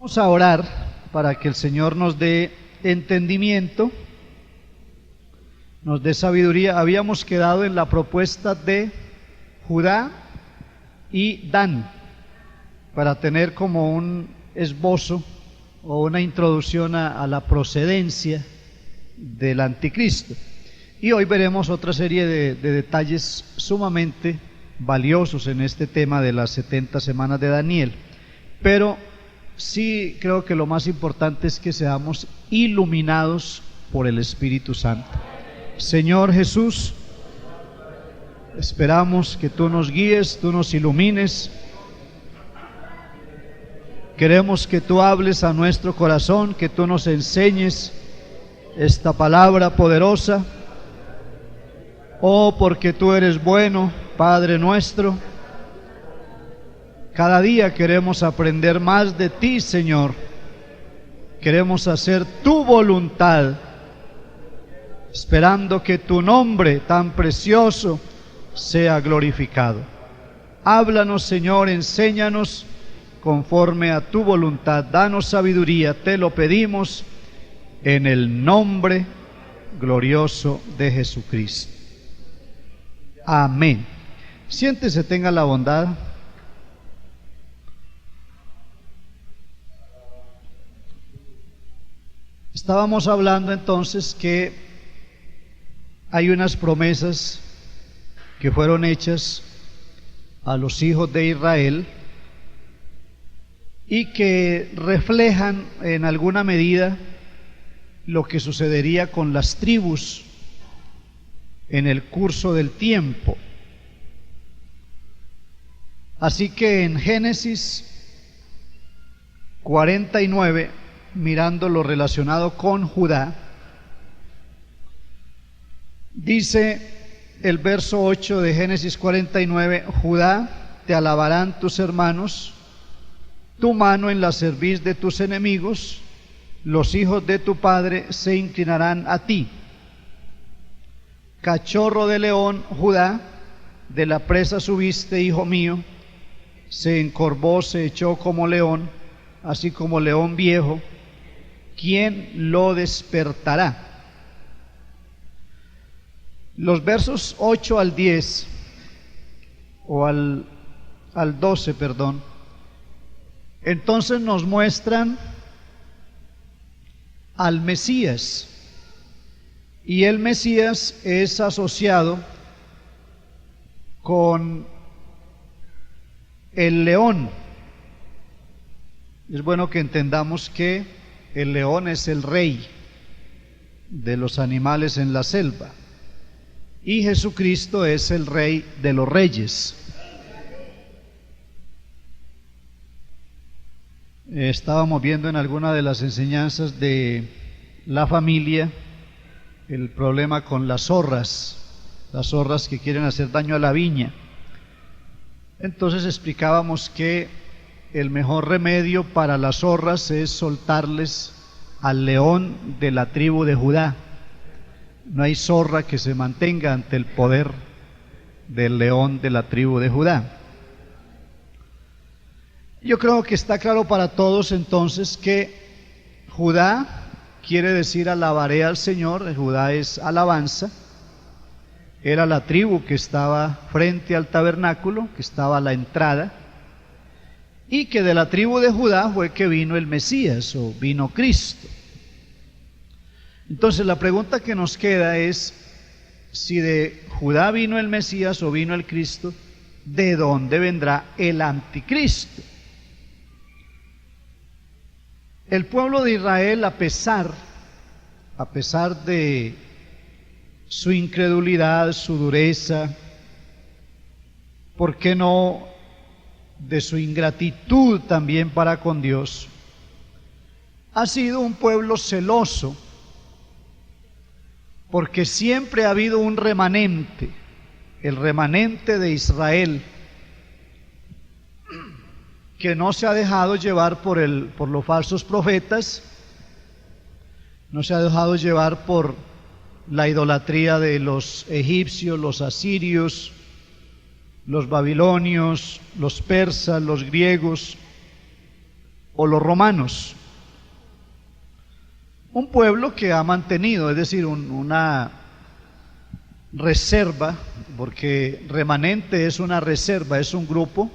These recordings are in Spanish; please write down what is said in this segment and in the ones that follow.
Vamos a orar para que el Señor nos dé entendimiento, nos dé sabiduría. Habíamos quedado en la propuesta de Judá y Dan, para tener como un esbozo o una introducción a la procedencia del anticristo. Y hoy veremos otra serie de detalles sumamente valiosos en este tema de las 70 semanas de Daniel. Pero sí creo que lo más importante es que seamos iluminados por el Espíritu Santo. Señor Jesús, esperamos que tú nos guíes, tú nos ilumines. Queremos que tú hables a nuestro corazón, que tú nos enseñes esta palabra poderosa. Oh, porque tú eres bueno, Padre nuestro. Cada día queremos aprender más de ti, Señor. Queremos hacer tu voluntad, esperando que tu nombre tan precioso sea glorificado. Háblanos, Señor, enséñanos conforme a tu voluntad. Danos sabiduría, te lo pedimos en el nombre glorioso de Jesucristo. Amén. Siéntese, tenga la bondad. Estábamos hablando entonces que hay unas promesas que fueron hechas a los hijos de Israel y que reflejan en alguna medida lo que sucedería con las tribus en el curso del tiempo. Así que en Génesis 49, mirando lo relacionado con Judá, dice el verso 8 de Génesis 49, Judá, te alabarán tus hermanos, tu mano en la cerviz de tus enemigos, los hijos de tu padre se inclinarán a ti. Cachorro de león, Judá, de la presa subiste, hijo mío, se encorvó, se echó como león, así como león viejo, ¿quién lo despertará? Los versos 8 al 10, o al 12, perdón, entonces nos muestran al Mesías. Y el Mesías es asociado con el león. Es bueno que entendamos que el león es el rey de los animales en la selva y Jesucristo es el rey de los reyes. Estábamos viendo en alguna de las enseñanzas de la familia el problema con las zorras que quieren hacer daño a la viña. Entonces explicábamos que el mejor remedio para las zorras es soltarles al león de la tribu de Judá. No hay zorra que se mantenga ante el poder del león de la tribu de Judá. Yo creo que está claro para todos entonces que Judá quiere decir alabaré al Señor. Judá es alabanza. Era la tribu que estaba frente al tabernáculo, que estaba a la entrada, y que de la tribu de Judá fue que vino el Mesías o vino Cristo. Entonces la pregunta que nos queda es, si de Judá vino el Mesías o vino el Cristo, ¿de dónde vendrá el anticristo? El pueblo de Israel, a pesar de su incredulidad, su dureza, ¿por qué no de su ingratitud también para con Dios? Ha sido un pueblo celoso, porque siempre ha habido un remanente, el remanente de Israel, que no se ha dejado llevar por los falsos profetas, no se ha dejado llevar por la idolatría de los egipcios, los asirios, los babilonios, los persas, los griegos, o los romanos. Un pueblo que ha mantenido, es decir, una reserva, porque remanente es una reserva, es un grupo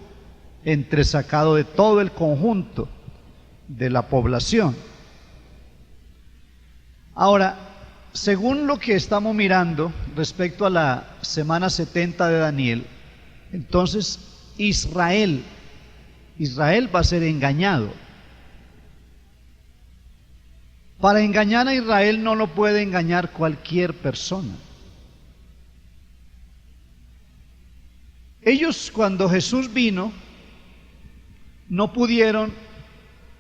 entresacado de todo el conjunto de la población. Ahora, según lo que estamos mirando respecto a la semana 70 de Daniel, entonces Israel va a ser engañado. Para engañar a Israel no lo puede engañar cualquier persona. Ellos, cuando Jesús vino, no pudieron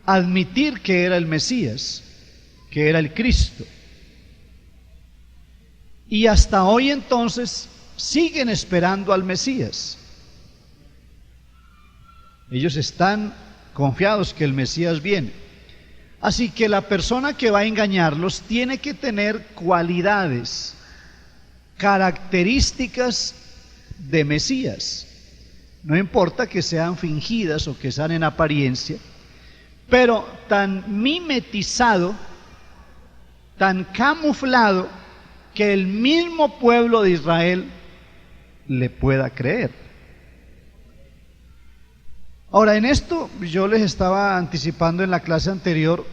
admitir que era el Mesías, que era el Cristo. Y hasta hoy entonces siguen esperando al Mesías. Ellos están confiados que el Mesías viene. Así que la persona que va a engañarlos tiene que tener cualidades, características de Mesías. No importa que sean fingidas o que sean en apariencia, pero tan mimetizado, tan camuflado, que el mismo pueblo de Israel le pueda creer. Ahora, en esto yo les estaba anticipando en la clase anterior,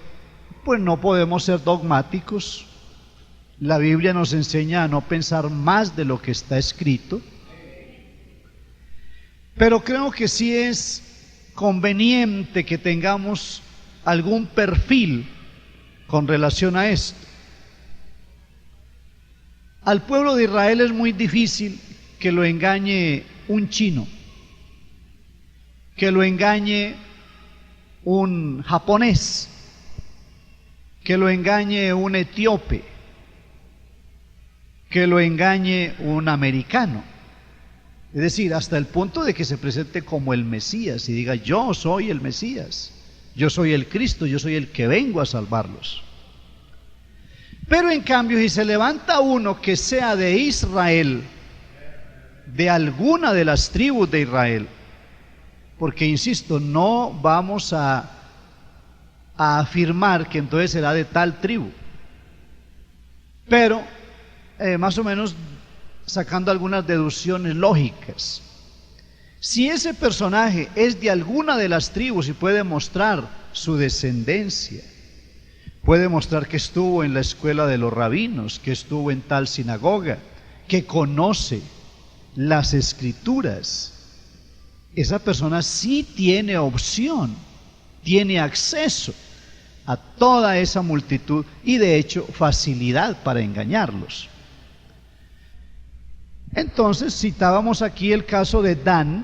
pues no podemos ser dogmáticos. La Biblia nos enseña a no pensar más de lo que está escrito, pero creo que sí es conveniente que tengamos algún perfil con relación a esto. Al pueblo de Israel es muy difícil que lo engañe un chino, que lo engañe un japonés, que lo engañe un etíope, que lo engañe un americano. Es decir, hasta el punto de que se presente como el Mesías y diga: yo soy el Mesías, yo soy el Cristo, yo soy el que vengo a salvarlos. Pero en cambio, si se levanta uno que sea de Israel, de alguna de las tribus de Israel, porque insisto, no vamos a afirmar que entonces será de tal tribu, pero más o menos sacando algunas deducciones lógicas. Si ese personaje es de alguna de las tribus y puede mostrar su descendencia, puede mostrar que estuvo en la escuela de los rabinos, que estuvo en tal sinagoga, que conoce las escrituras, esa persona sí tiene opción, tiene acceso a toda esa multitud y de hecho facilidad para engañarlos. Entonces citábamos aquí el caso de Dan.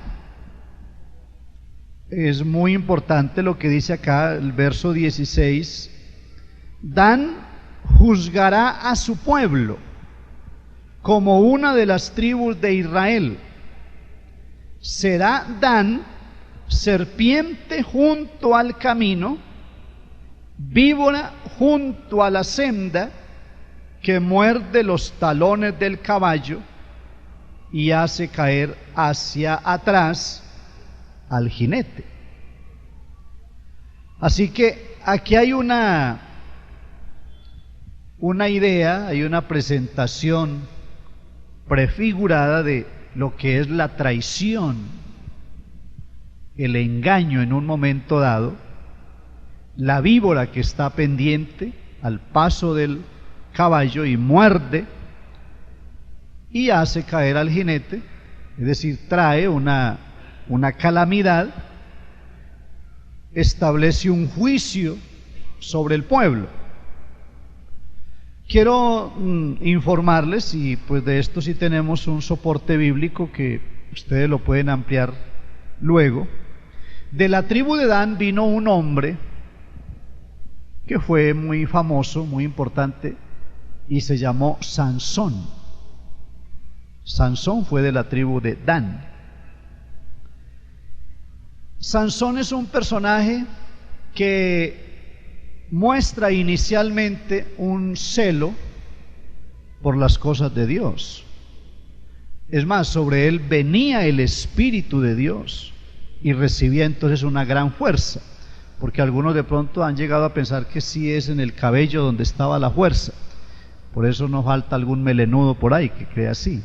Es muy importante lo que dice acá el verso 16. Dan juzgará a su pueblo como una de las tribus de Israel. Será Dan serpiente junto al camino, víbora junto a la senda, que muerde los talones del caballo y hace caer hacia atrás al jinete. Así que aquí hay una idea, hay una presentación prefigurada de lo que es la traición, el engaño en un momento dado, la víbora que está pendiente al paso del caballo y muerde y hace caer al jinete, es decir, trae una calamidad, establece un juicio sobre el pueblo. Quiero informarles, y pues de esto sí tenemos un soporte bíblico que ustedes lo pueden ampliar luego. De la tribu de Dan vino un hombre que fue muy famoso, muy importante, y se llamó Sansón. Sansón fue de la tribu de Dan. Sansón es un personaje que muestra inicialmente un celo por las cosas de Dios. Es más, sobre él venía el Espíritu de Dios y recibía entonces una gran fuerza. porque algunos de pronto han llegado a pensar que sí es en el cabello donde estaba la fuerza. Por eso no falta algún melenudo por ahí que cree así.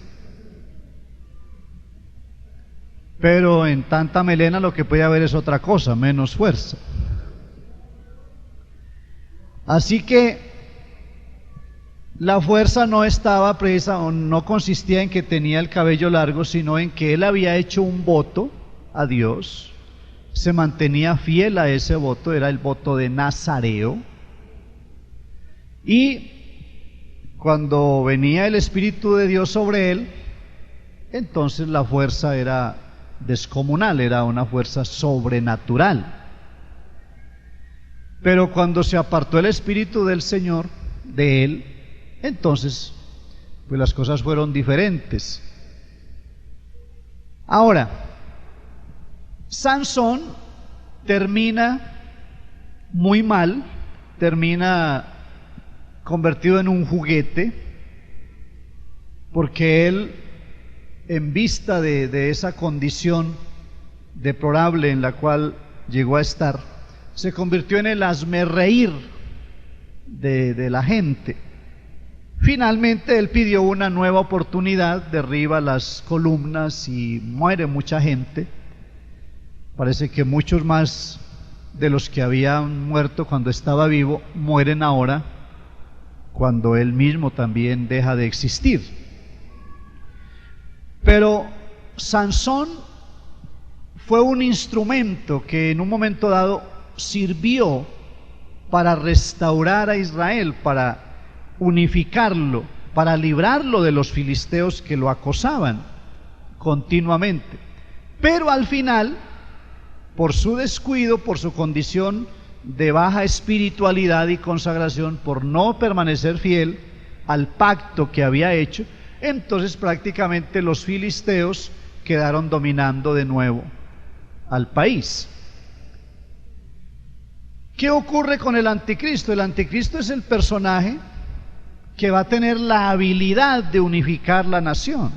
Pero en tanta melena lo que puede haber es otra cosa, menos fuerza. Así que la fuerza no estaba presa, o no consistía en que tenía el cabello largo, sino en que él había hecho un voto a Dios, se mantenía fiel a ese voto, era el voto de Nazareo, y cuando venía el Espíritu de Dios sobre él, entonces la fuerza era descomunal, era una fuerza sobrenatural. Pero cuando se apartó el Espíritu del Señor de él, entonces pues las cosas fueron diferentes. Ahora, Sansón termina muy mal, termina convertido en un juguete, porque él, en vista de esa condición deplorable en la cual llegó a estar, se convirtió en el hazmerreír de la gente. Finalmente él pidió una nueva oportunidad, derriba las columnas y muere mucha gente. Parece que muchos más de los que habían muerto cuando estaba vivo mueren ahora, cuando él mismo también deja de existir. Pero Sansón fue un instrumento que en un momento dado sirvió para restaurar a Israel, para unificarlo, para librarlo de los filisteos que lo acosaban continuamente. Pero al final, por su descuido, por su condición de baja espiritualidad y consagración, por no permanecer fiel al pacto que había hecho, entonces prácticamente los filisteos quedaron dominando de nuevo al país. ¿Qué ocurre con el anticristo? El anticristo es el personaje que va a tener la habilidad de unificar la nación.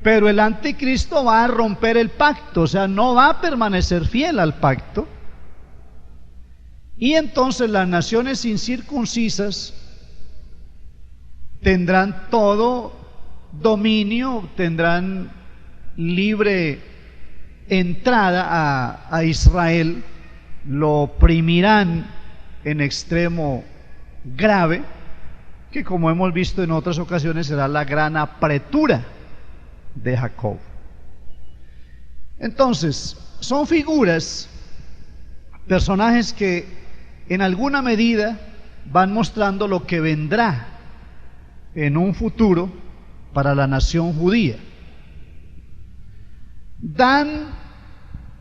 Pero el anticristo va a romper el pacto, o sea, no va a permanecer fiel al pacto. Y entonces las naciones incircuncisas tendrán todo dominio, tendrán libre entrada a Israel, lo oprimirán en extremo grave, que como hemos visto en otras ocasiones será la gran apretura de Jacob. Entonces, son figuras, personajes que en alguna medida van mostrando lo que vendrá en un futuro para la nación judía. Dan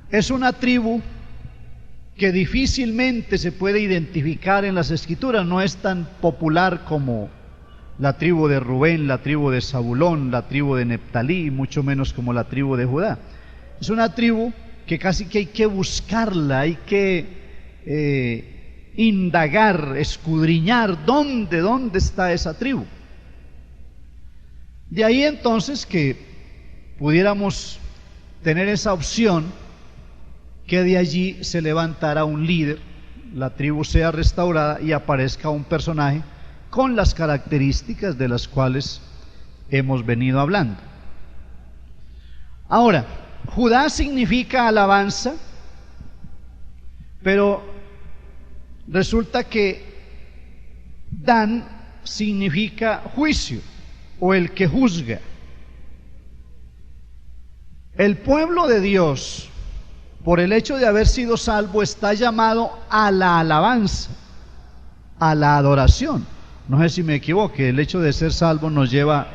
es una tribu que difícilmente se puede identificar en las Escrituras, no es tan popular como la tribu de Rubén, la tribu de Zabulón, la tribu de Neftalí, mucho menos como la tribu de Judá. Es una tribu que casi que hay que buscarla, hay que indagar, escudriñar dónde está esa tribu. De ahí entonces que pudiéramos tener esa opción, que de allí se levantara un líder, la tribu sea restaurada y aparezca un personaje con las características de las cuales hemos venido hablando. Ahora, Judá significa alabanza, pero resulta que Dan significa juicio o el que juzga. El pueblo de Dios, por el hecho de haber sido salvo, está llamado a la alabanza, a la adoración. No sé si me equivoqué, el hecho de ser salvo nos lleva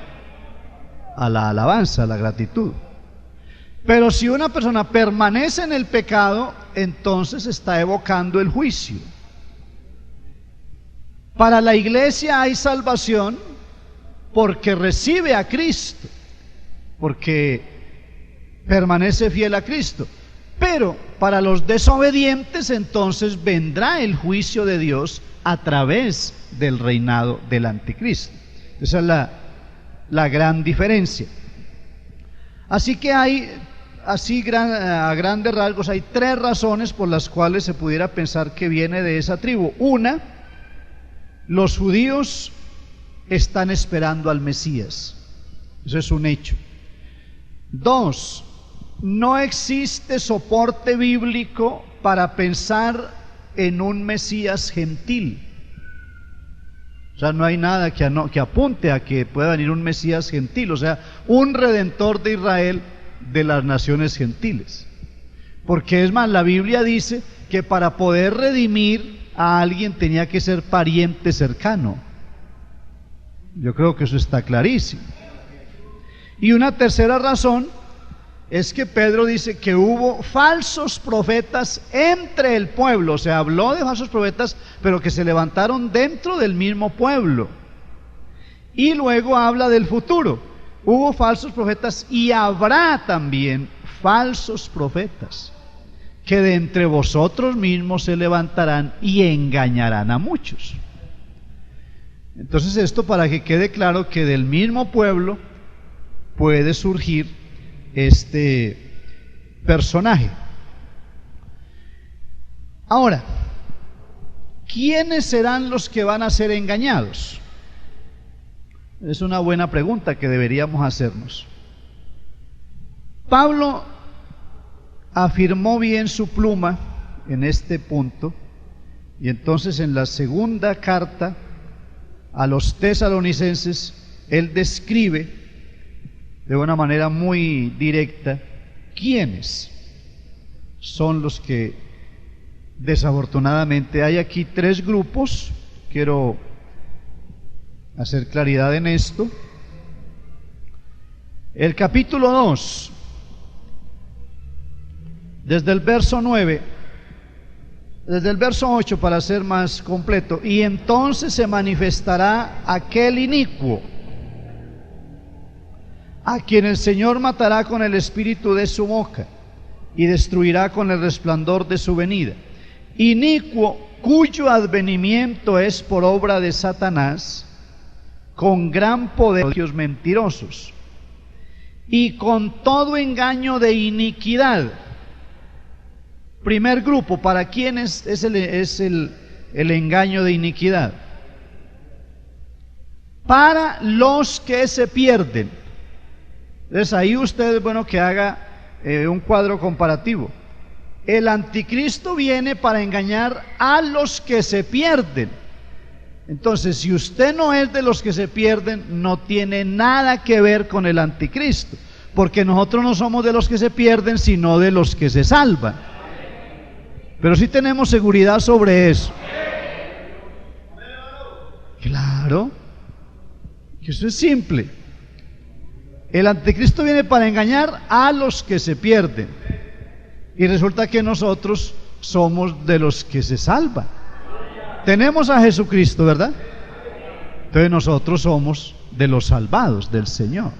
a la alabanza, a la gratitud. Pero si una persona permanece en el pecado, entonces está evocando el juicio. Para la iglesia hay salvación porque recibe a Cristo, porque permanece fiel a Cristo. Pero para los desobedientes entonces vendrá el juicio de Dios a través del reinado del anticristo. Esa es la gran diferencia. Así que hay así a grandes rasgos, hay 3 razones por las cuales se pudiera pensar que viene de esa tribu. Una, los judíos están esperando al Mesías. Eso es un hecho. 2, no existe soporte bíblico para pensar en un Mesías gentil. O sea, no hay nada que apunte a que pueda venir un Mesías gentil, o sea, un redentor de Israel de las naciones gentiles. Porque es más, la Biblia dice que para poder redimir a alguien tenía que ser pariente cercano. Yo creo que eso está clarísimo. Y una tercera razón es que Pedro dice que hubo falsos profetas entre el pueblo. Se habló de falsos profetas, pero que se levantaron dentro del mismo pueblo. Y luego habla del futuro. Hubo falsos profetas y habrá también falsos profetas, que de entre vosotros mismos se levantarán y engañarán a muchos. Entonces, esto para que quede claro que del mismo pueblo puede surgir este personaje. Ahora, ¿quiénes serán los que van a ser engañados? Es una buena pregunta que deberíamos hacernos. Pablo afirmó bien su pluma en este punto, y entonces en la segunda carta a los tesalonicenses él describe de una manera muy directa quiénes son los que desafortunadamente hay aquí 3 grupos. Quiero hacer claridad en esto. El capítulo 2, desde el verso 9, desde el verso 8 para ser más completo: y entonces se manifestará aquel inicuo, a quien el Señor matará con el espíritu de su boca y destruirá con el resplandor de su venida. Inicuo, cuyo advenimiento es por obra de Satanás, con gran poder de los mentirosos, y con todo engaño de iniquidad. Primer grupo, ¿para quién es el engaño de iniquidad? Para los que se pierden. Entonces ahí usted es bueno que haga un cuadro comparativo. El anticristo viene para engañar a los que se pierden. Entonces, si usted no es de los que se pierden, no tiene nada que ver con el anticristo, porque nosotros no somos de los que se pierden, sino de los que se salvan. Pero sí tenemos seguridad sobre eso. Claro, que eso es simple. El anticristo viene para engañar a los que se pierden, y resulta que nosotros somos de los que se salvan. Tenemos a Jesucristo, ¿verdad? Entonces nosotros somos de los salvados del Señor.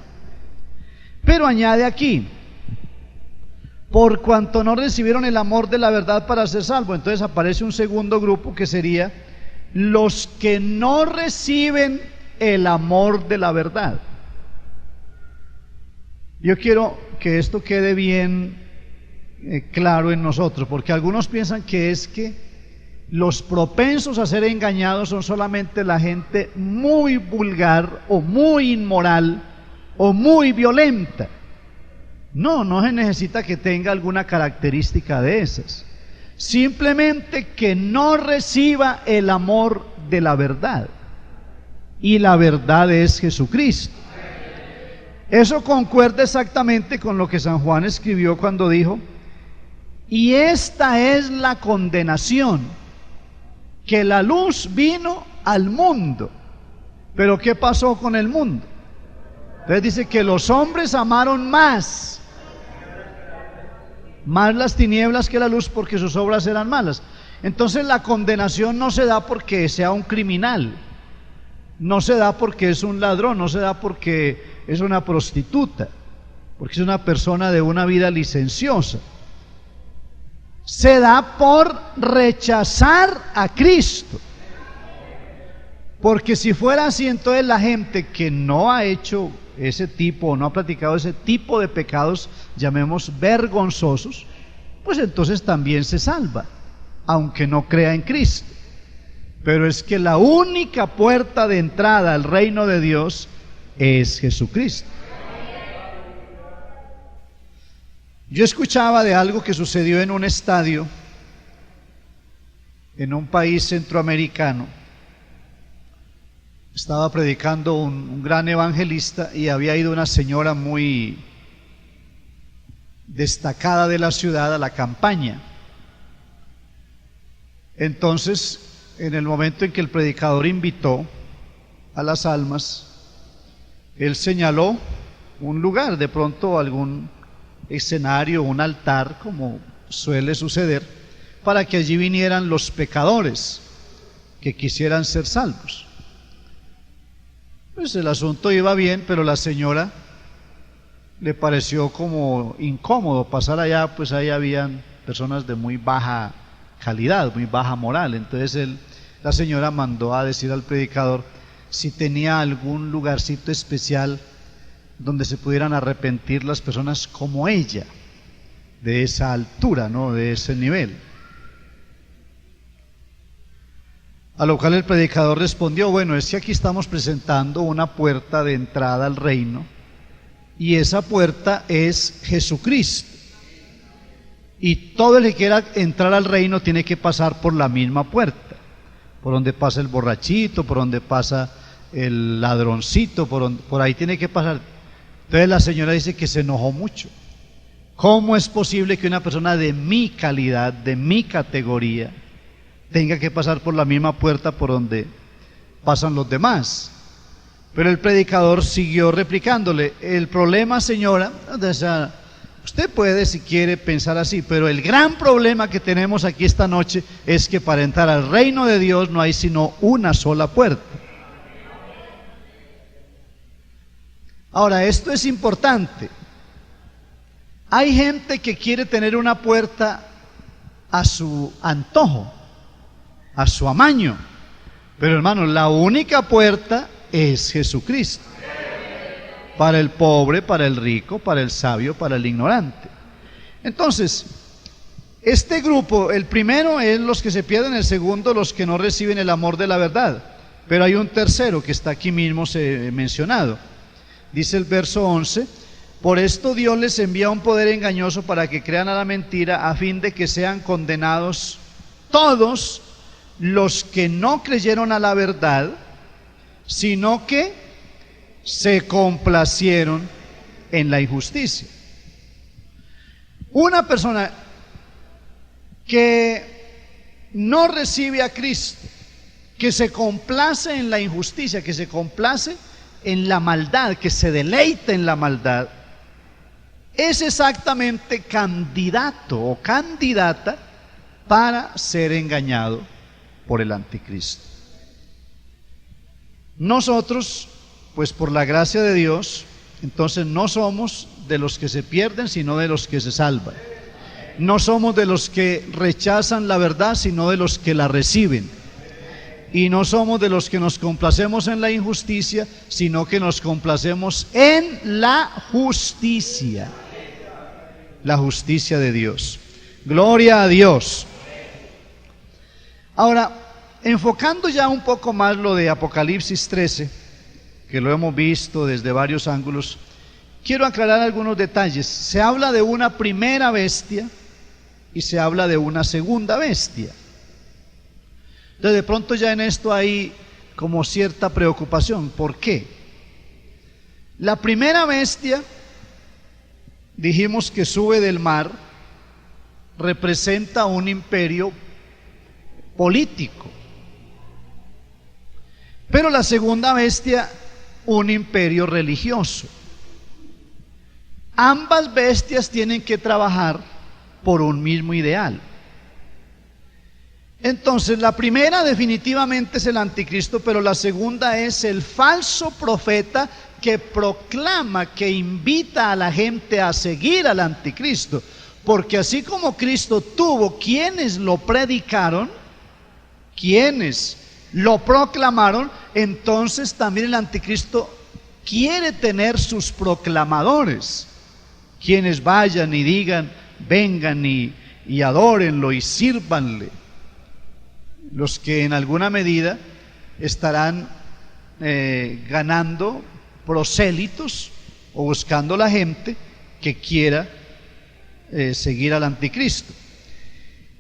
Pero añade aquí: por cuanto no recibieron el amor de la verdad para ser salvos. Entonces aparece un segundo grupo que sería los que no reciben el amor de la verdad. Yo quiero que esto quede bien claro en nosotros, porque algunos piensan que es que los propensos a ser engañados son solamente la gente muy vulgar o muy inmoral o muy violenta. No, no se necesita que tenga alguna característica de esas, simplemente que no reciba el amor de la verdad, y la verdad es Jesucristo. Eso concuerda exactamente con lo que San Juan escribió cuando dijo: y esta es la condenación, que la luz vino al mundo. Pero ¿qué pasó con el mundo? Entonces dice que los hombres amaron más las tinieblas que la luz, porque sus obras eran malas. Entonces la condenación no se da porque sea un criminal, no se da porque es un ladrón, no se da porque es una prostituta, porque es una persona de una vida licenciosa. Se da por rechazar a Cristo. Porque si fuera así, entonces la gente que no ha hecho ese tipo o no ha practicado ese tipo de pecados, llamemos vergonzosos, pues entonces también se salva, aunque no crea en Cristo. Pero es que la única puerta de entrada al reino de Dios es Jesucristo. Yo escuchaba de algo que sucedió en un estadio en un país centroamericano. Estaba predicando un gran evangelista y había ido una señora muy destacada de la ciudad a la campaña. Entonces, en el momento en que el predicador invitó a las almas, él señaló un lugar, de pronto algún escenario, un altar, como suele suceder, para que allí vinieran los pecadores que quisieran ser salvos. Pues el asunto iba bien, pero la señora le pareció como incómodo pasar allá, pues ahí habían personas de muy baja calidad, muy baja moral. Entonces la señora mandó a decir al predicador si tenía algún lugarcito especial donde se pudieran arrepentir las personas como ella, de esa altura, ¿no?, de ese nivel. A lo cual el predicador respondió: bueno, es que aquí estamos presentando una puerta de entrada al reino, y esa puerta es Jesucristo. Y todo el que quiera entrar al reino tiene que pasar por la misma puerta, por donde pasa el borrachito, por donde pasa el ladroncito, por ahí tiene que pasar. Entonces la señora dice que se enojó mucho. ¿Cómo es posible que una persona de mi calidad, de mi categoría, tenga que pasar por la misma puerta por donde pasan los demás? Pero el predicador siguió replicándole: el problema, señora, o sea, usted puede, si quiere, pensar así, pero el gran problema que tenemos aquí esta noche es que para entrar al reino de Dios no hay sino una sola puerta. Ahora, esto es importante. Hay gente que quiere tener una puerta a su antojo, a su amaño, pero hermano, la única puerta es Jesucristo, para el pobre, para el rico, para el sabio, para el ignorante. Entonces, este grupo, el primero es los que se pierden, el segundo los que no reciben el amor de la verdad, pero hay un tercero que está aquí mismo mencionado. Dice el verso 11: por esto Dios les envía un poder engañoso para que crean a la mentira, a fin de que sean condenados todos los que no creyeron a la verdad, sino que se complacieron en la injusticia. Una persona que no recibe a Cristo, que se complace en la injusticia, que se complace en la maldad, que se deleita en la maldad, es exactamente candidato o candidata para ser engañado por el anticristo. Nosotros, pues por la gracia de Dios, entonces no somos de los que se pierden, sino de los que se salvan. No somos de los que rechazan la verdad, sino de los que la reciben. Y no somos de los que nos complacemos en la injusticia, sino que nos complacemos en la justicia. La justicia de Dios. Gloria a Dios. Ahora, enfocando ya un poco más lo de Apocalipsis 13, que lo hemos visto desde varios ángulos, quiero aclarar algunos detalles. Se habla de una primera bestia y se habla de una segunda bestia. Entonces, de pronto ya en esto hay como cierta preocupación. ¿Por qué? La primera bestia, dijimos que sube del mar, representa un imperio político. Pero la segunda bestia, un imperio religioso. Ambas bestias tienen que trabajar por un mismo ideal. Entonces, la primera definitivamente es el anticristo, pero la segunda es el falso profeta que proclama, que invita a la gente a seguir al anticristo. Porque así como Cristo tuvo quienes lo predicaron, quienes lo proclamaron, entonces también el anticristo quiere tener sus proclamadores, quienes vayan y digan, vengan y adórenlo y sírvanle, los que en alguna medida estarán ganando prosélitos o buscando la gente que quiera seguir al anticristo.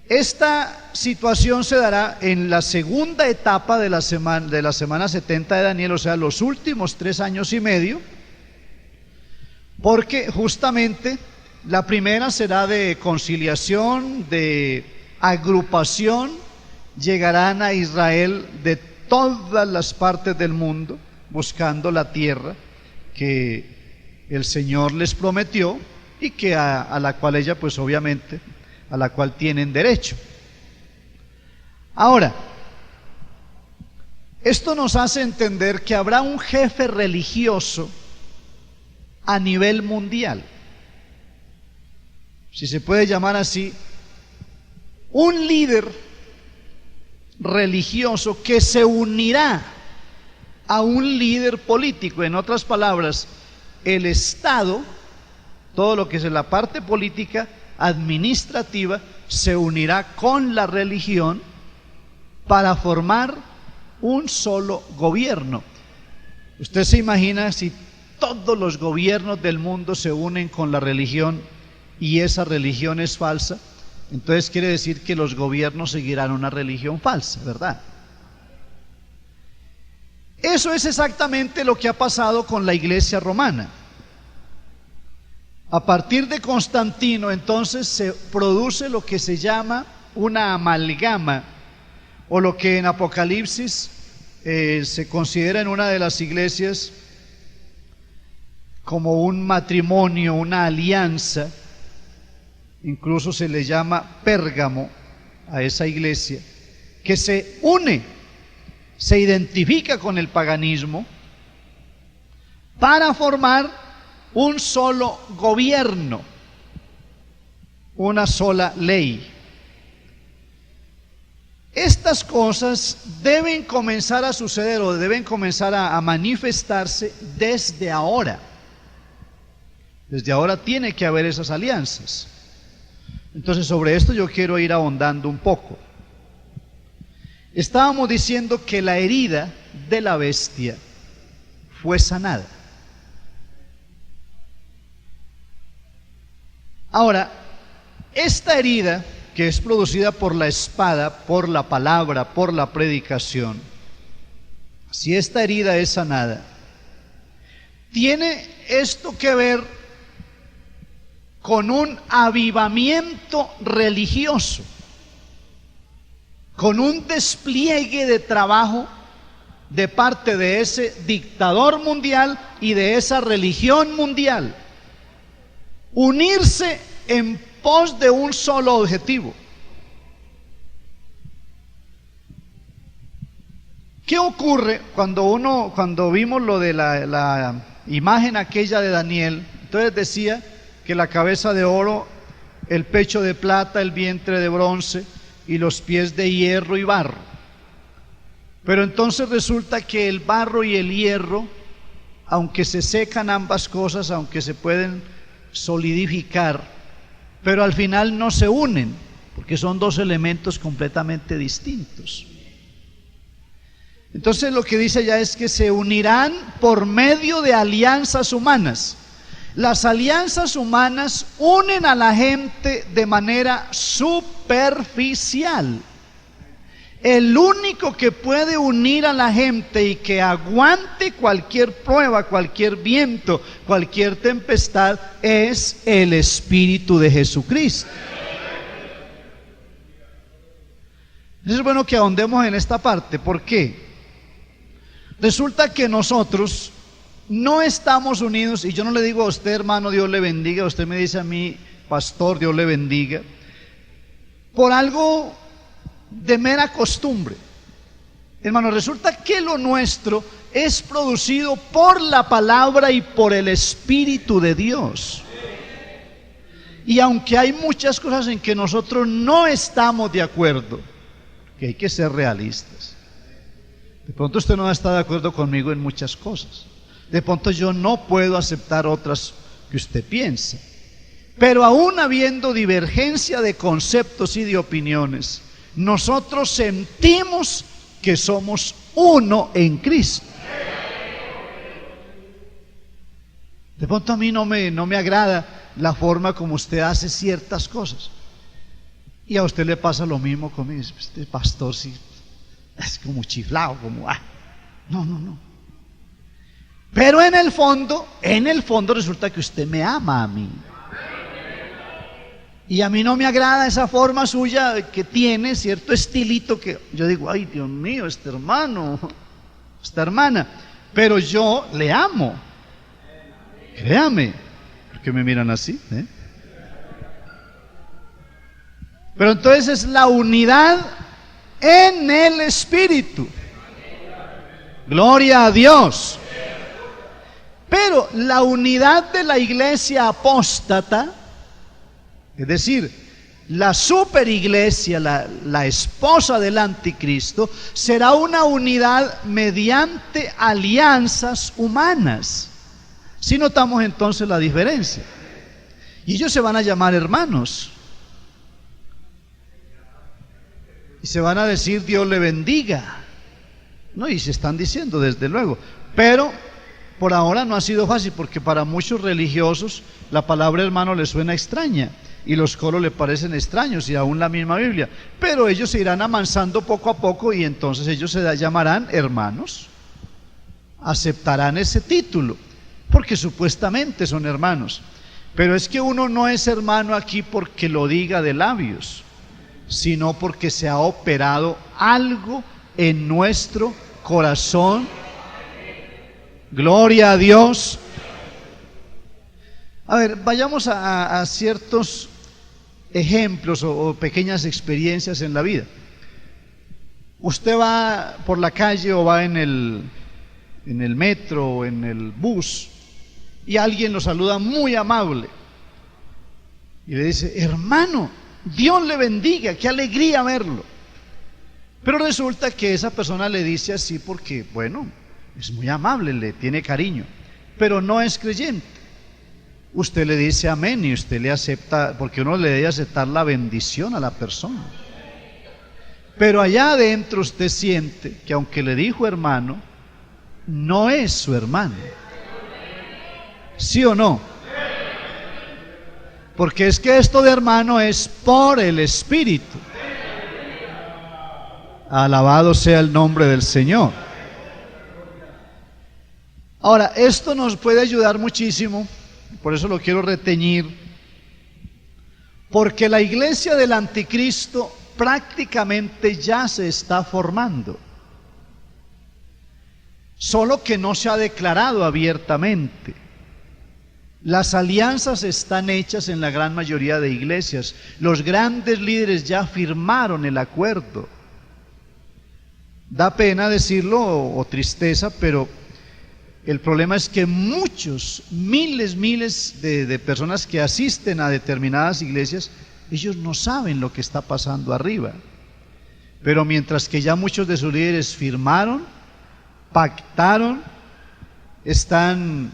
Esta situación se dará en la segunda etapa de la semana 70 de Daniel, o sea, los últimos 3 años y medio, porque justamente la primera será de conciliación, de agrupación. Llegarán a Israel de todas las partes del mundo buscando la tierra que el Señor les prometió y que a la cual ella, pues obviamente, a la cual tienen derecho. Ahora, esto nos hace entender que habrá un jefe religioso a nivel mundial, si se puede llamar así, un líder religioso que se unirá a un líder político. En otras palabras, el Estado, todo lo que es la parte política, administrativa, se unirá con la religión para formar un solo gobierno. Usted se imagina si todos los gobiernos del mundo se unen con la religión y esa religión es falsa. Entonces quiere decir que los gobiernos seguirán una religión falsa, ¿verdad? Eso es exactamente lo que ha pasado con la iglesia romana. A partir de Constantino, entonces, se produce lo que se llama una amalgama, o lo que en Apocalipsis se considera en una de las iglesias como un matrimonio, una alianza. Incluso se le llama Pérgamo a esa iglesia, que se une, se identifica con el paganismo para formar un solo gobierno, una sola ley. Estas cosas deben comenzar a suceder o deben comenzar a manifestarse desde ahora. Desde ahora tiene que haber esas alianzas. Entonces, sobre esto yo quiero ir ahondando un poco. Estábamos diciendo que la herida de la bestia fue sanada. Ahora, esta herida que es producida por la espada, por la palabra, por la predicación, si esta herida es sanada, tiene esto que ver con un avivamiento religioso, con un despliegue de trabajo de parte de ese dictador mundial y de esa religión mundial, unirse en pos de un solo objetivo. ¿Qué ocurre cuando vimos lo de la imagen aquella de Daniel? Entonces decía que la cabeza de oro, el pecho de plata, el vientre de bronce y los pies de hierro y barro. Pero entonces resulta que el barro y el hierro, aunque se secan ambas cosas, aunque se pueden solidificar, pero al final no se unen, porque son dos elementos completamente distintos. Entonces lo que dice ya es que se unirán por medio de alianzas humanas. Las alianzas humanas unen a la gente de manera superficial. El único que puede unir a la gente y que aguante cualquier prueba, cualquier viento, cualquier tempestad, es el Espíritu de Jesucristo. Es bueno que ahondemos en esta parte. ¿Por qué? Resulta que nosotros no estamos unidos, y yo no le digo a usted, hermano, Dios le bendiga, usted me dice a mí, pastor, Dios le bendiga, por algo de mera costumbre. Hermano, resulta que lo nuestro es producido por la palabra y por el Espíritu de Dios. Y aunque hay muchas cosas en que nosotros no estamos de acuerdo, que hay que ser realistas. De pronto usted no está de acuerdo conmigo en muchas cosas, De pronto yo no puedo aceptar otras que usted piensa. Pero aún habiendo divergencia de conceptos y de opiniones, nosotros sentimos que somos uno en Cristo. De pronto a mí no me agrada la forma como usted hace ciertas cosas. Y a usted le pasa lo mismo conmigo. Este pastor sí es como chiflado, como no. Pero en el fondo resulta que usted me ama a mí. Y a mí no me agrada esa forma suya que tiene, cierto estilito que yo digo, ay Dios mío, este hermano, esta hermana. Pero yo le amo. Créame. ¿Por qué me miran así? Pero entonces es la unidad en el Espíritu. Gloria a Dios. Pero la unidad de la iglesia apóstata, es decir, la superiglesia, la esposa del anticristo, será una unidad mediante alianzas humanas. Si notamos entonces la diferencia. Y ellos se van a llamar hermanos. Y se van a decir Dios le bendiga. No, y se están diciendo desde luego. Pero por ahora no ha sido fácil, porque para muchos religiosos la palabra hermano les suena extraña. Y los coros le parecen extraños, y aún la misma Biblia. Pero ellos se irán amansando poco a poco, y entonces ellos se llamarán hermanos. Aceptarán ese título, porque supuestamente son hermanos. Pero es que uno no es hermano aquí porque lo diga de labios, sino porque se ha operado algo en nuestro corazón. Gloria a Dios. A ver, vayamos a ciertos ejemplos o pequeñas experiencias en la vida. Usted va por la calle o va en el metro o en el bus, y alguien lo saluda muy amable y le dice, hermano, Dios le bendiga, qué alegría verlo. Pero resulta que esa persona le dice así porque, bueno, es muy amable, le tiene cariño, pero no es creyente. Usted le dice amén y usted le acepta, porque uno le debe aceptar la bendición a la persona. Pero allá adentro usted siente que aunque le dijo hermano, no es su hermano. ¿Sí o no? Porque es que esto de hermano es por el Espíritu. Alabado sea el nombre del Señor. Ahora, esto nos puede ayudar muchísimo, por eso lo quiero reteñir, porque la iglesia del anticristo prácticamente ya se está formando, solo que no se ha declarado abiertamente. Las alianzas están hechas en la gran mayoría de iglesias. Los grandes líderes ya firmaron el acuerdo. Da pena decirlo o tristeza, pero el problema es que muchos, miles de personas que asisten a determinadas iglesias, ellos no saben lo que está pasando arriba. Pero mientras que ya muchos de sus líderes firmaron, pactaron, están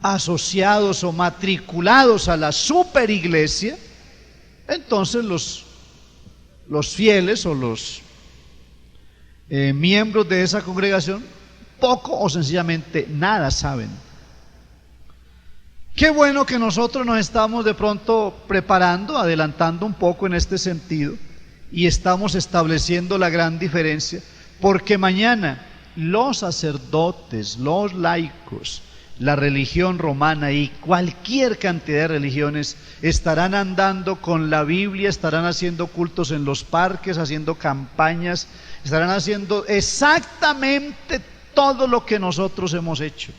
asociados o matriculados a la superiglesia, entonces los fieles o los miembros de esa congregación poco o sencillamente nada saben. Qué bueno que nosotros nos estamos de pronto preparando, adelantando un poco en este sentido, y estamos estableciendo la gran diferencia, porque mañana los sacerdotes, los laicos, la religión romana y cualquier cantidad de religiones estarán andando con la Biblia, estarán haciendo cultos en los parques, haciendo campañas, estarán haciendo exactamente todo lo que nosotros hemos hecho.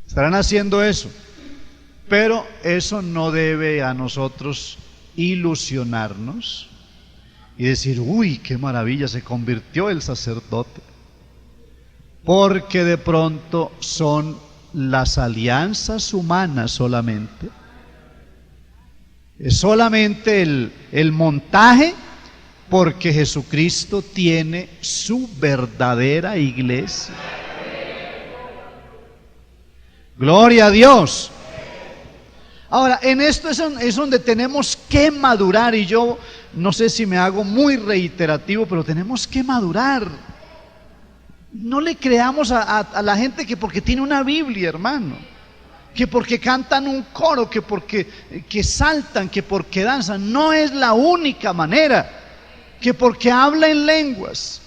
Estarán haciendo eso, pero eso no debe a nosotros ilusionarnos y decir, uy, qué maravilla, se convirtió el sacerdote. Porque de pronto son las alianzas humanas solamente. Es solamente el montaje porque Jesucristo tiene su verdadera iglesia. Gloria a Dios. Ahora, en esto es donde tenemos que madurar, y yo no sé si me hago muy reiterativo, pero tenemos que madurar. No le creamos a la gente que porque tiene una Biblia, hermano, que porque cantan un coro, que saltan, que porque danzan. No es la única manera, que porque habla en lenguas.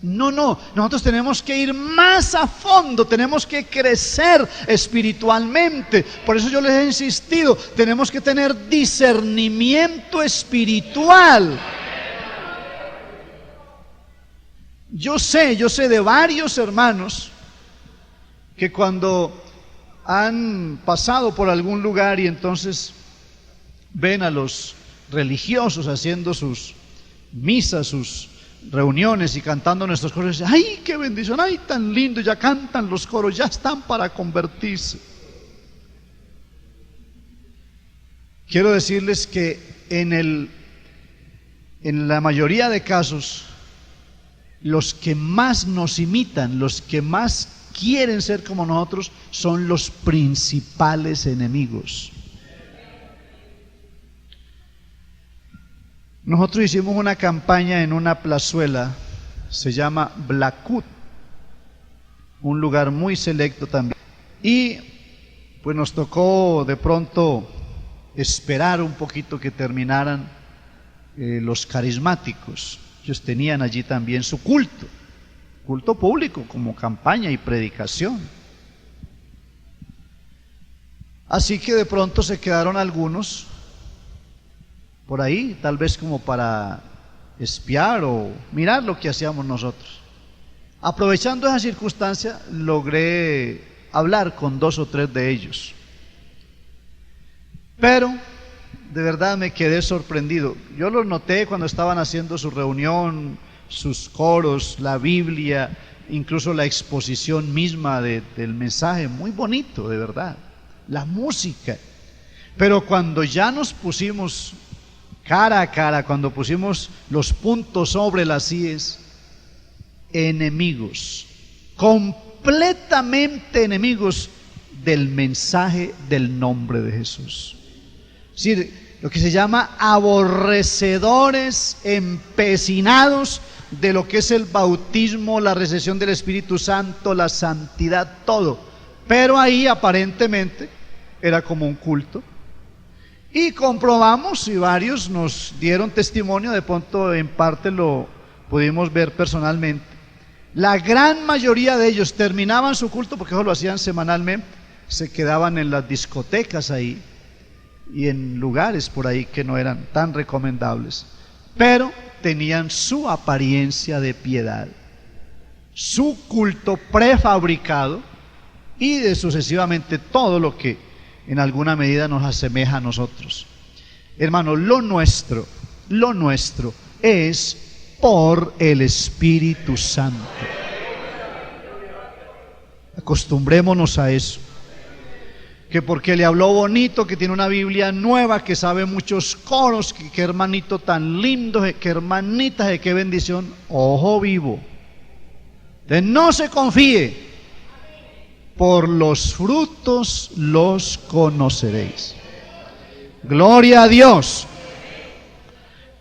No, nosotros tenemos que ir más a fondo, tenemos que crecer espiritualmente. Por eso yo les he insistido, tenemos que tener discernimiento espiritual. Yo sé de varios hermanos que cuando han pasado por algún lugar y entonces ven a los religiosos haciendo sus misas, sus reuniones y cantando nuestros coros, dicen: ¡ay, qué bendición! ¡Ay, tan lindo! Ya cantan los coros, ya están para convertirse. Quiero decirles que en la mayoría de casos, los que más nos imitan, los que más quieren ser como nosotros, son los principales enemigos. Nosotros hicimos una campaña en una plazuela, se llama Blackwood, un lugar muy selecto también, y pues nos tocó de pronto esperar un poquito que terminaran los carismáticos. Ellos tenían allí también su culto público como campaña y predicación. Así que de pronto se quedaron algunos por ahí, tal vez como para espiar o mirar lo que hacíamos nosotros. Aprovechando esa circunstancia, logré hablar con 2 o 3 de ellos. Pero de verdad me quedé sorprendido. Yo los noté cuando estaban haciendo su reunión, sus coros, la Biblia, incluso la exposición misma del mensaje, muy bonito, de verdad, la música. Pero cuando ya nos pusimos cara a cara, cuando pusimos los puntos sobre las íes, enemigos, completamente enemigos del mensaje del nombre de Jesús. Es decir, lo que se llama aborrecedores, empecinados de lo que es el bautismo, la recepción del Espíritu Santo, la santidad, todo. Pero ahí aparentemente era como un culto. Y comprobamos, y varios nos dieron testimonio, de pronto en parte lo pudimos ver personalmente. La gran mayoría de ellos terminaban su culto, porque eso lo hacían semanalmente, se quedaban en las discotecas ahí y en lugares por ahí que no eran tan recomendables, pero tenían su apariencia de piedad, su culto prefabricado y sucesivamente todo lo que en alguna medida nos asemeja a nosotros. Hermano, lo nuestro es por el Espíritu Santo. Acostumbrémonos a eso. Que porque le habló bonito, que tiene una Biblia nueva, que sabe muchos coros, que hermanito tan lindo, que hermanita, que bendición. Ojo vivo. Entonces no se confíe. Por los frutos los conoceréis. Gloria a Dios.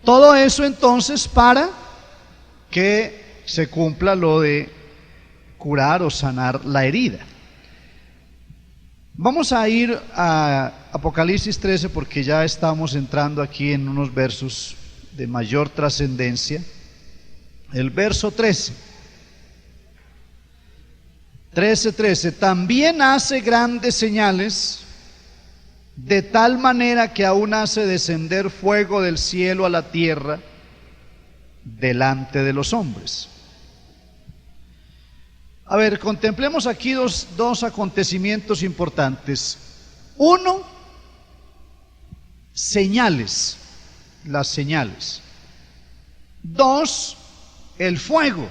Todo eso entonces para que se cumpla lo de curar o sanar la herida. Vamos a ir a Apocalipsis 13 porque ya estamos entrando aquí en unos versos de mayor trascendencia. El verso 13, también hace grandes señales, de tal manera que aún hace descender fuego del cielo a la tierra delante de los hombres. A ver, contemplemos aquí dos acontecimientos importantes. Uno, señales, las señales. Dos, el fuego.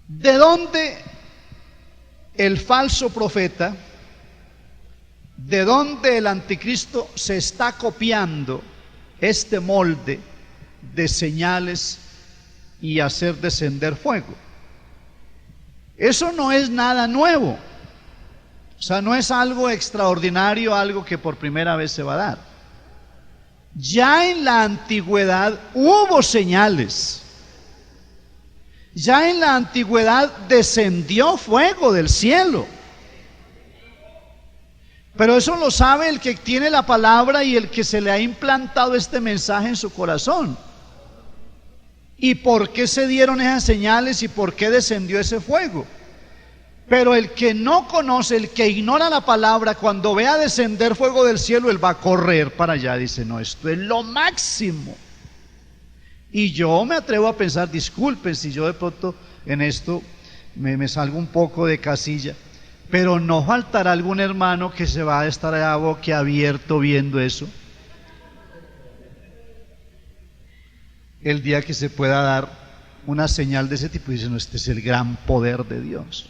¿De dónde el falso profeta, de dónde el anticristo se está copiando este molde de señales y hacer descender fuego. Eso no es nada nuevo, o sea, no es algo extraordinario, algo que por primera vez se va a dar. Ya en la antigüedad hubo señales. Ya en la antigüedad descendió fuego del cielo. Pero eso lo sabe el que tiene la palabra y el que se le ha implantado este mensaje en su corazón. ¿Y por qué se dieron esas señales y por qué descendió ese fuego? Pero el que no conoce, el que ignora la palabra, cuando vea descender fuego del cielo, él va a correr para allá. Dice, no, esto es lo máximo. Y yo me atrevo a pensar, disculpen si yo de pronto en esto me salgo un poco de casilla, pero no faltará algún hermano que se va a estar a boquiabierto viendo eso el día que se pueda dar una señal de ese tipo. Dicen, no, este es el gran poder de Dios.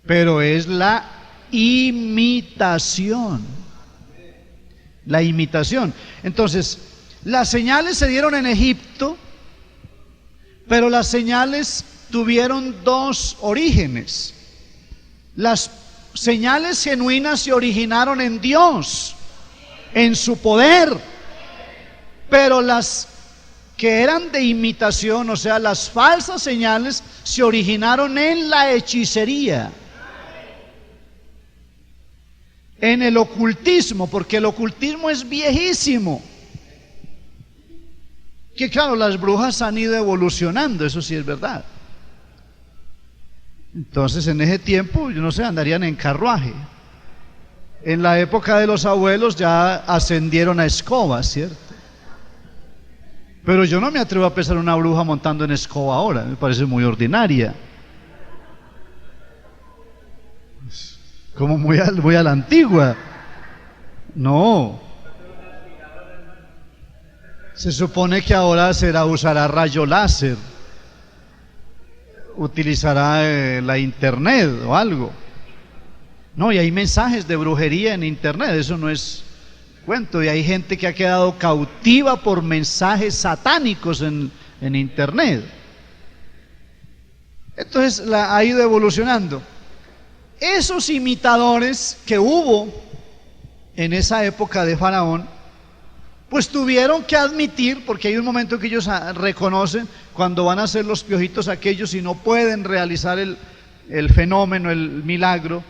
Pero es la imitación. La imitación. Entonces, las señales se dieron en Egipto, pero las señales tuvieron dos orígenes. Las señales genuinas se originaron en Dios, en su poder, pero las que eran de imitación, o sea, las falsas señales, se originaron en la hechicería, en el ocultismo, porque el ocultismo es viejísimo. Que claro, las brujas han ido evolucionando, eso sí es verdad. Entonces en ese tiempo, yo no sé, andarían en carruaje. En la época de los abuelos ya ascendieron a escobas, ¿cierto? Pero yo no me atrevo a pensar una bruja montando en escoba ahora, me parece muy ordinaria. Como muy a la antigua. No. Se supone que ahora usará rayo láser, utilizará la internet o algo. No, y hay mensajes de brujería en internet, eso no es cuento. Y hay gente que ha quedado cautiva por mensajes satánicos en internet. Entonces ha ido evolucionando. Esos imitadores que hubo en esa época de Faraón, pues tuvieron que admitir, porque hay un momento que ellos reconocen cuando van a hacer los piojitos aquellos y no pueden realizar el fenómeno, el milagro.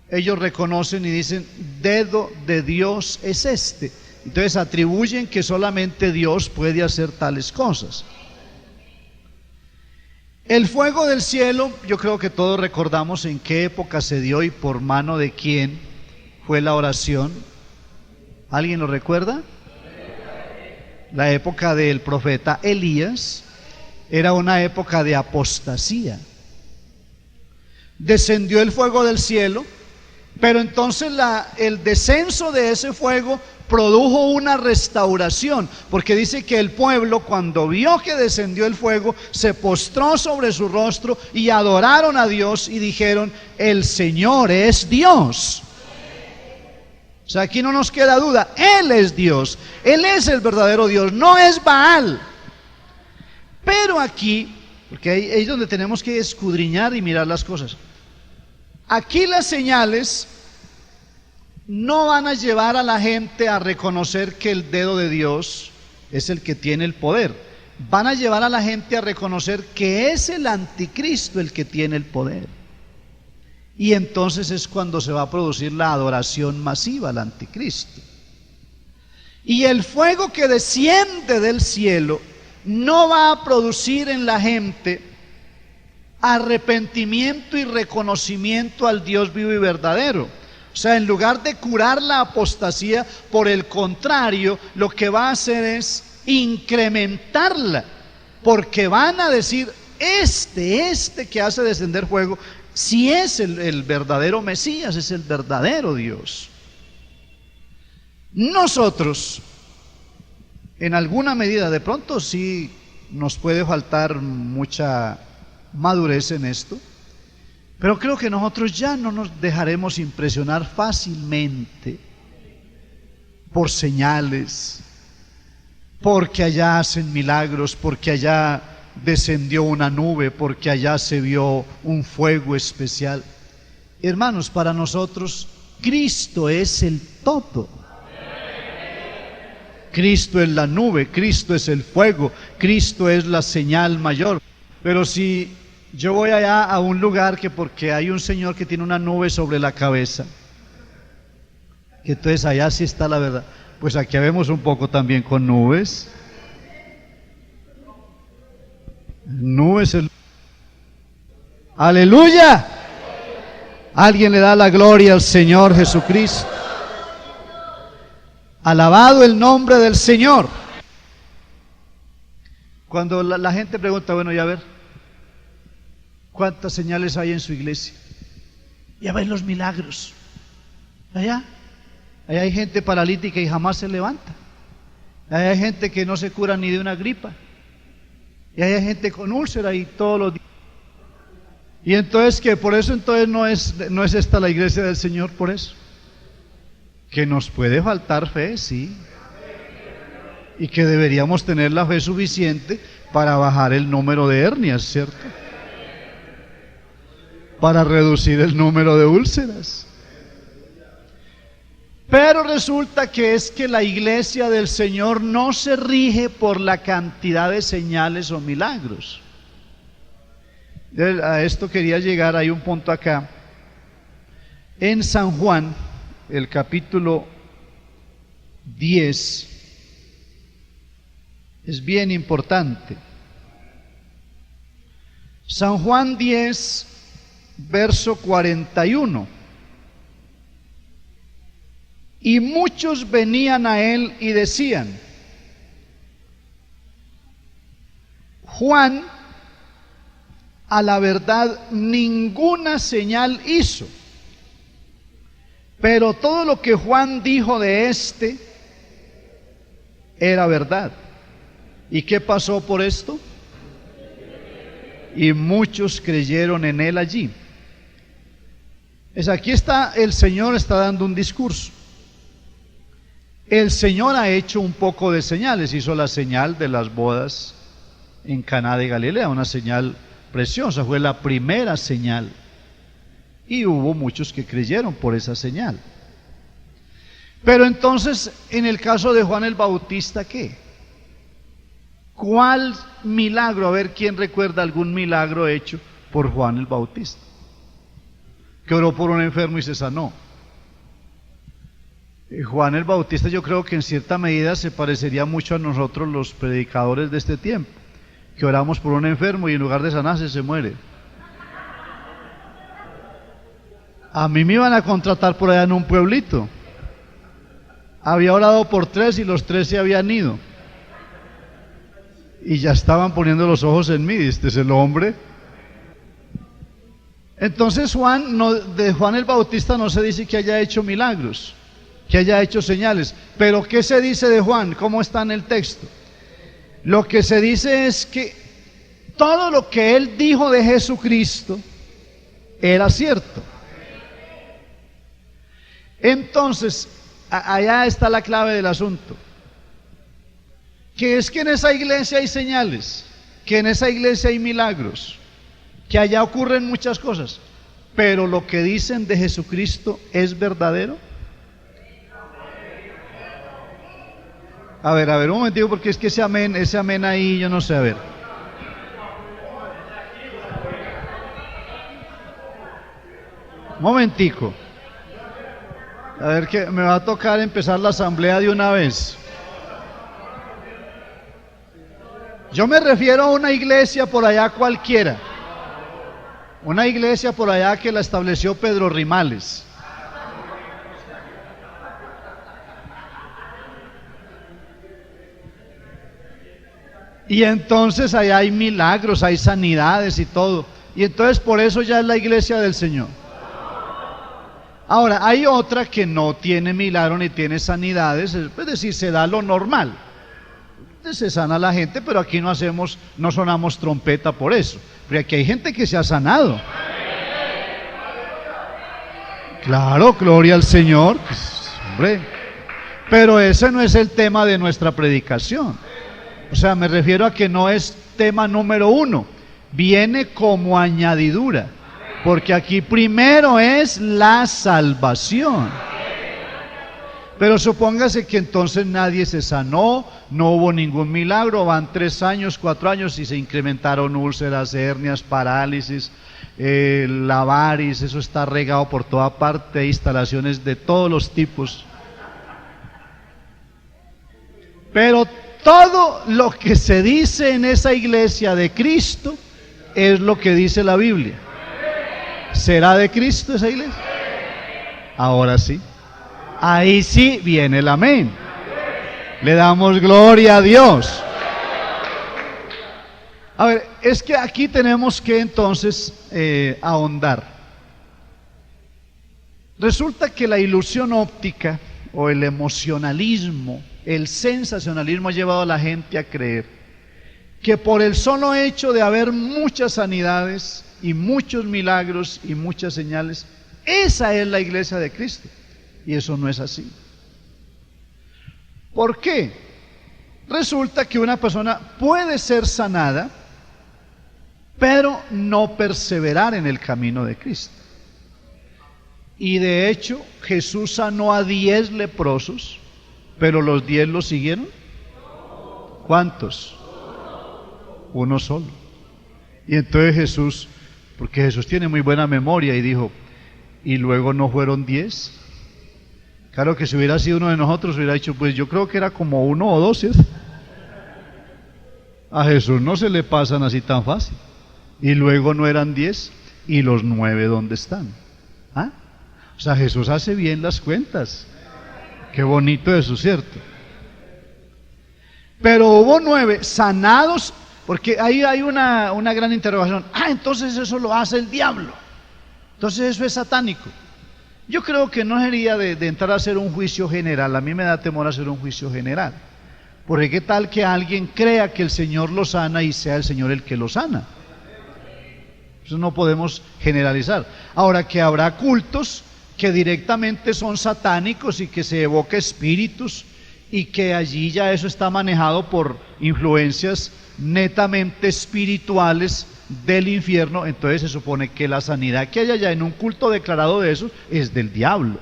Ellos reconocen y dicen, dedo de Dios es este. Entonces atribuyen que solamente Dios puede hacer tales cosas. El fuego del cielo, yo creo que todos recordamos en qué época se dio y por mano de quién fue la oración. ¿Alguien lo recuerda? La época del profeta Elías era una época de apostasía. Descendió el fuego del cielo, pero entonces el descenso de ese fuego produjo una restauración, porque dice que el pueblo, cuando vio que descendió el fuego, se postró sobre su rostro y adoraron a Dios y dijeron, el Señor es Dios. O sea, aquí no nos queda duda, Él es Dios, Él es el verdadero Dios, no es Baal. Pero aquí, porque ahí es donde tenemos que escudriñar y mirar las cosas. Aquí las señales no van a llevar a la gente a reconocer que el dedo de Dios es el que tiene el poder. Van a llevar a la gente a reconocer que es el anticristo el que tiene el poder. Y entonces es cuando se va a producir la adoración masiva al anticristo. Y el fuego que desciende del cielo no va a producir en la gente arrepentimiento y reconocimiento al Dios vivo y verdadero. O sea, en lugar de curar la apostasía, por el contrario, lo que va a hacer es incrementarla, porque van a decir, este que hace descender fuego, si es el verdadero Mesías, es el verdadero Dios. Nosotros, en alguna medida, de pronto sí nos puede faltar mucha madurez en esto, pero creo que nosotros ya no nos dejaremos impresionar fácilmente por señales, porque allá hacen milagros, porque allá descendió una nube, porque allá se vio un fuego especial. Hermanos, para nosotros Cristo es el todo. Cristo es la nube, Cristo es el fuego, Cristo es la señal mayor. Pero si yo voy allá a un lugar que porque hay un señor que tiene una nube sobre la cabeza, que entonces allá sí está la verdad, pues aquí vemos un poco también con nubes. Nubes, aleluya. Alguien le da la gloria al Señor Jesucristo. Alabado el nombre del Señor. Cuando la gente pregunta, bueno, ya ver, ¿cuántas señales hay en su iglesia? Ya ven los milagros. Allá hay gente paralítica y jamás se levanta. Allá hay gente que no se cura ni de una gripa. Y hay gente con úlcera y todos los días. Y entonces, ¿qué? Por eso entonces no es esta la iglesia del Señor, por eso. Que nos puede faltar fe, sí. Y que deberíamos tener la fe suficiente para bajar el número de hernias, ¿cierto? Para reducir el número de úlceras. Pero resulta que es que la iglesia del Señor no se rige por la cantidad de señales o milagros. A esto quería llegar, hay un punto acá. En San Juan, el capítulo 10, es bien importante. San Juan 10, verso 41. Y muchos venían a él y decían: Juan, a la verdad, ninguna señal hizo, pero todo lo que Juan dijo de éste era verdad. ¿Y qué pasó por esto? Y muchos creyeron en él allí. Aquí está, el Señor está dando un discurso. El Señor ha hecho un poco de señales, hizo la señal de las bodas en Caná de Galilea, una señal preciosa, fue la primera señal. Y hubo muchos que creyeron por esa señal. Pero entonces, en el caso de Juan el Bautista, ¿qué? ¿Cuál milagro? A ver, ¿quién recuerda algún milagro hecho por Juan el Bautista? Que oró por un enfermo y se sanó. Juan el Bautista, yo creo que en cierta medida se parecería mucho a nosotros los predicadores de este tiempo, que oramos por un enfermo y en lugar de sanarse se muere. A mí me iban a contratar por allá en un pueblito. Había orado por 3 y los 3 se habían ido. Y ya estaban poniendo los ojos en mí, este es el hombre. Entonces de Juan el Bautista no se dice que haya hecho milagros, que haya hecho señales. Pero ¿qué se dice de Juan? ¿Cómo está en el texto? Lo que se dice es que todo lo que él dijo de Jesucristo era cierto. Entonces, allá está la clave del asunto. Que es que en esa iglesia hay señales, que en esa iglesia hay milagros, que allá ocurren muchas cosas, pero lo que dicen de Jesucristo es verdadero. A ver, un momentito, porque es que ese amén ahí, yo no sé, a ver. Un momentico. A ver, que me va a tocar empezar la asamblea de una vez. Yo me refiero a una iglesia por allá cualquiera. Una iglesia por allá que la estableció Pedro Rimales. Y entonces allá hay milagros, hay sanidades y todo. Y entonces por eso ya es la iglesia del Señor. Ahora, hay otra que no tiene milagro ni tiene sanidades, es decir, se da lo normal. Se sana la gente, pero aquí no sonamos trompeta por eso. Porque aquí hay gente que se ha sanado. Claro, gloria al Señor. Pues, hombre. Pero ese no es el tema de nuestra predicación. O sea, me refiero a que no es tema número uno, viene como añadidura, porque aquí primero es la salvación. Pero supóngase que entonces nadie se sanó, no hubo ningún milagro, van 3 años, 4 años y se incrementaron úlceras, hernias, parálisis, la varis, eso está regado por toda parte, instalaciones de todos los tipos. Pero todo lo que se dice en esa iglesia de Cristo es lo que dice la Biblia. ¿Será de Cristo esa iglesia? Ahora sí. Ahí sí viene el amén. Le damos gloria a Dios. A ver, es que aquí tenemos que entonces ahondar. Resulta que la ilusión óptica o el emocionalismo, el sensacionalismo ha llevado a la gente a creer que por el solo hecho de haber muchas sanidades y muchos milagros y muchas señales, esa es la iglesia de Cristo. Y eso no es así. ¿Por qué? Resulta que una persona puede ser sanada, pero no perseverar en el camino de Cristo. Y de hecho, Jesús sanó a 10 leprosos, pero los 10 lo siguieron. ¿Cuántos? Uno solo. Y entonces Jesús, porque Jesús tiene muy buena memoria, y dijo, ¿y luego no fueron 10? Claro que si hubiera sido uno de nosotros hubiera dicho, pues yo creo que era como 1 o 2, ¿sí? A Jesús no se le pasan así tan fácil. Y luego no eran 10, y los 9 ¿dónde están? ¿Ah? O sea, Jesús hace bien las cuentas. Qué bonito eso, ¿cierto? Pero hubo 9 sanados, porque ahí hay una gran interrogación. Entonces eso lo hace el diablo. Entonces eso es satánico. Yo creo que no sería de entrar a hacer un juicio general. A mí me da temor hacer un juicio general. Porque qué tal que alguien crea que el Señor lo sana y sea el Señor el que lo sana. Eso no podemos generalizar. Ahora, que habrá cultos que directamente son satánicos y que se evoca espíritus y que allí ya eso está manejado por influencias netamente espirituales del infierno, entonces se supone que la sanidad que hay allá en un culto declarado de eso es del diablo.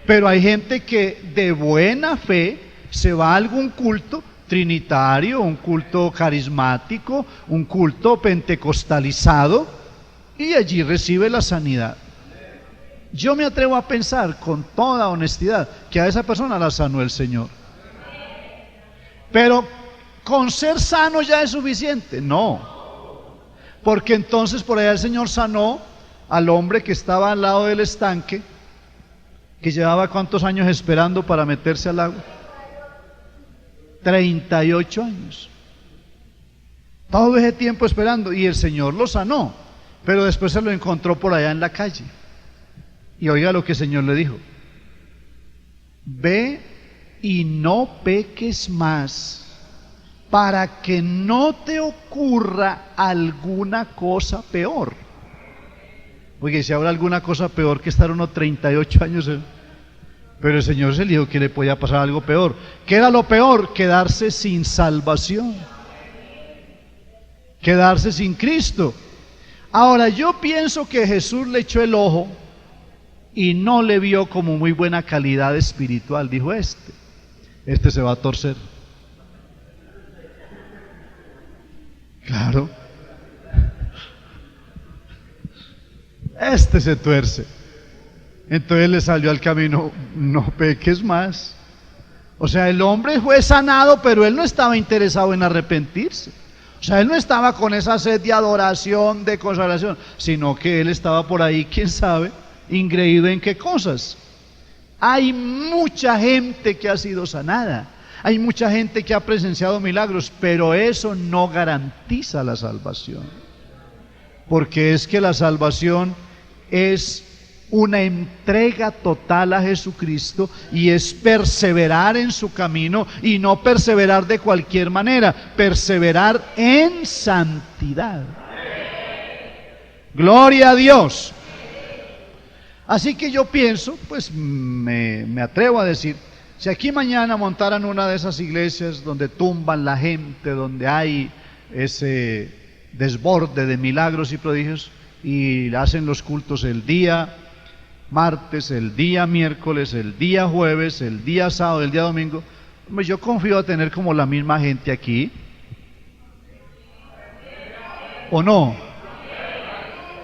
Pero hay gente que de buena fe se va a algún culto trinitario, un culto carismático, un culto pentecostalizado, y allí recibe la sanidad. Yo me atrevo a pensar con toda honestidad que a esa persona la sanó el Señor. Pero con ser sano ya es suficiente. No. Porque entonces por allá el Señor sanó al hombre que estaba al lado del estanque, que llevaba ¿cuántos años esperando para meterse al agua? 38 años. Todo ese tiempo esperando, y el Señor lo sanó, pero después se lo encontró por allá en la calle. Y oiga lo que el Señor le dijo: ve y no peques más, para que no te ocurra alguna cosa peor. Oye, si habrá alguna cosa peor que estar unos 38 años, pero el Señor se le dijo que le podía pasar algo peor. ¿Qué era lo peor? Quedarse sin salvación, quedarse sin Cristo. Ahora, yo pienso que Jesús le echó el ojo y no le vio como muy buena calidad espiritual. Dijo, este se va a torcer. Claro, este se tuerce. Entonces le salió al camino, no peques más. O sea, el hombre fue sanado, pero él no estaba interesado en arrepentirse. O sea, él no estaba con esa sed de adoración, de consagración, sino que él estaba por ahí, quién sabe, ingreído en qué cosas. Hay mucha gente que ha sido sanada, hay mucha gente que ha presenciado milagros, pero eso no garantiza la salvación. Porque es que la salvación es una entrega total a Jesucristo, y es perseverar en su camino, y no perseverar de cualquier manera, perseverar en santidad. Gloria a Dios. Así que yo pienso, pues me atrevo a decir, Si aquí mañana montaran una de esas iglesias donde tumban la gente, donde hay ese desborde de milagros y prodigios, y hacen los cultos el día martes, el día miércoles, el día jueves, el día sábado, el día domingo, pues yo confío a tener como la misma gente aquí, ¿o no?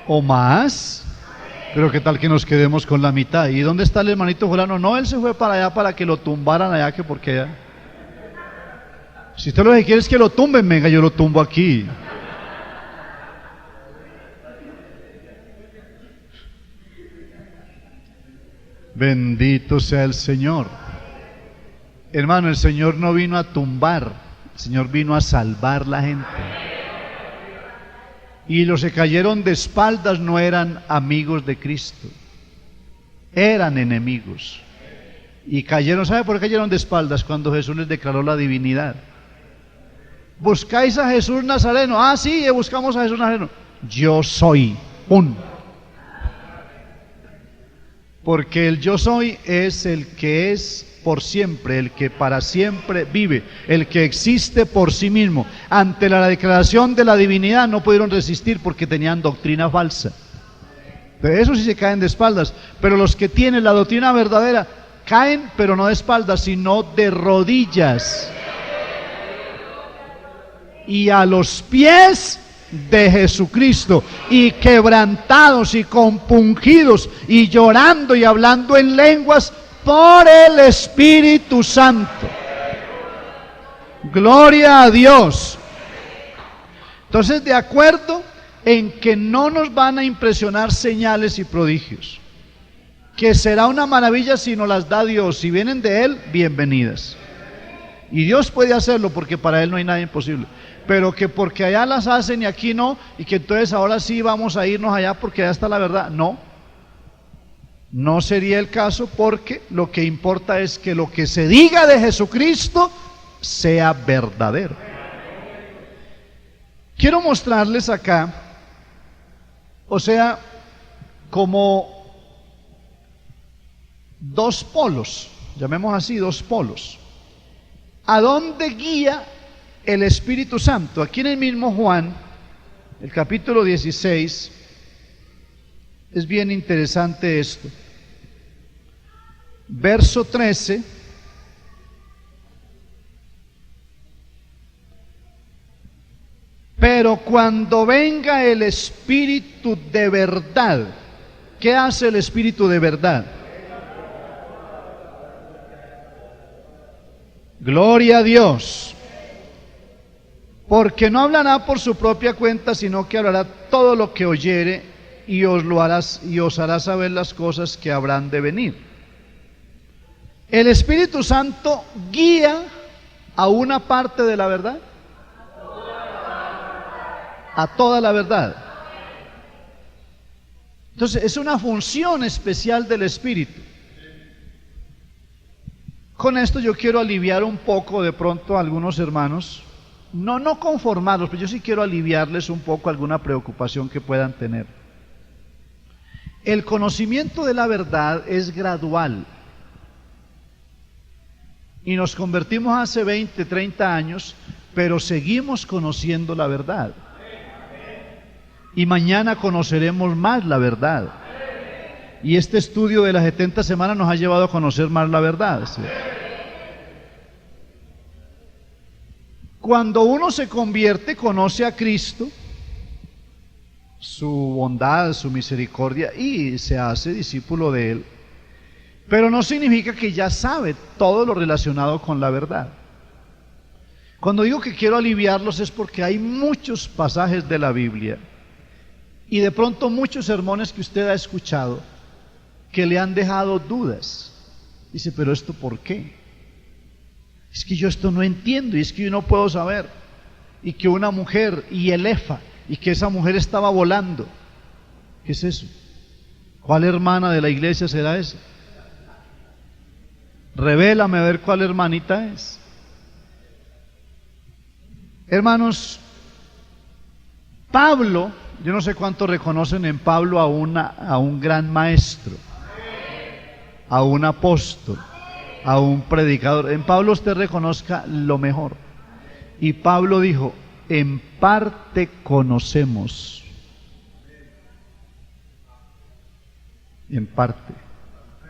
¿O más? Pero qué tal que nos quedemos con la mitad. ¿Y dónde está el hermanito fulano? No, él se fue para allá para que lo tumbaran allá, que porque allá. Si usted lo que quiere es que lo tumben, venga, yo lo tumbo aquí. Bendito sea el Señor. Hermano, el Señor no vino a tumbar, el Señor vino a salvar la gente. Y los que cayeron de espaldas no eran amigos de Cristo, eran enemigos. Y cayeron, ¿sabe por qué cayeron de espaldas? Cuando Jesús les declaró la divinidad. ¿Buscáis a Jesús Nazareno? Ah, sí, buscamos a Jesús Nazareno. Yo soy, ¡pum! Porque el yo soy es el que es por siempre, el que para siempre vive, el que existe por sí mismo. Ante la declaración de la divinidad no pudieron resistir porque tenían doctrina falsa. De eso sí se caen de espaldas, pero los que tienen la doctrina verdadera caen, pero no de espaldas, sino de rodillas. Y a los pies de Jesucristo, y quebrantados y compungidos y llorando y hablando en lenguas por el Espíritu Santo. Gloria a Dios. Entonces, de acuerdo en que no nos van a impresionar señales y prodigios, que será una maravilla si nos las da Dios, si vienen de Él, bienvenidas. Y Dios puede hacerlo porque para Él no hay nada imposible. Pero que porque allá las hacen y aquí no, y que entonces ahora sí vamos a irnos allá porque allá está la verdad. No, no sería el caso, porque lo que importa es que lo que se diga de Jesucristo sea verdadero. Quiero mostrarles acá, o sea, como dos polos, llamemos así, dos polos. ¿A dónde guía el Espíritu Santo? Aquí en el mismo Juan, el capítulo 16, es bien interesante esto. Verso 13. Pero cuando venga el Espíritu de verdad, ¿qué hace el Espíritu de verdad? Gloria a Dios. Porque no hablará por su propia cuenta, sino que hablará todo lo que oyere, y os hará saber las cosas que habrán de venir. El Espíritu Santo guía a una parte de la verdad, a toda la verdad. Entonces es una función especial del Espíritu. Con esto yo quiero aliviar un poco de pronto a algunos hermanos, no conformarlos, pero yo sí quiero aliviarles un poco alguna preocupación que puedan tener. El conocimiento de la verdad es gradual. Y nos convertimos hace 20, 30 años, pero seguimos conociendo la verdad. Y mañana conoceremos más la verdad. Y este estudio de las 70 semanas nos ha llevado a conocer más la verdad, ¿sí? Cuando uno se convierte, conoce a Cristo, su bondad, su misericordia, y se hace discípulo de Él. Pero no significa que ya sabe todo lo relacionado con la verdad. Cuando digo que quiero aliviarlos es porque hay muchos pasajes de la Biblia y de pronto muchos sermones que usted ha escuchado que le han dejado dudas. Dice, pero ¿esto por qué? Es que yo esto no entiendo, y es que yo no puedo saber. Y que una mujer y el efa, y que esa mujer estaba volando. ¿Qué es eso? ¿Cuál hermana de la iglesia será esa? Revélame a ver cuál hermanita es. Hermanos, Pablo, yo no sé cuántos reconocen en Pablo a un gran maestro, a un apóstol, a un predicador. En Pablo usted reconozca lo mejor. Y Pablo dijo, en parte conocemos. En parte.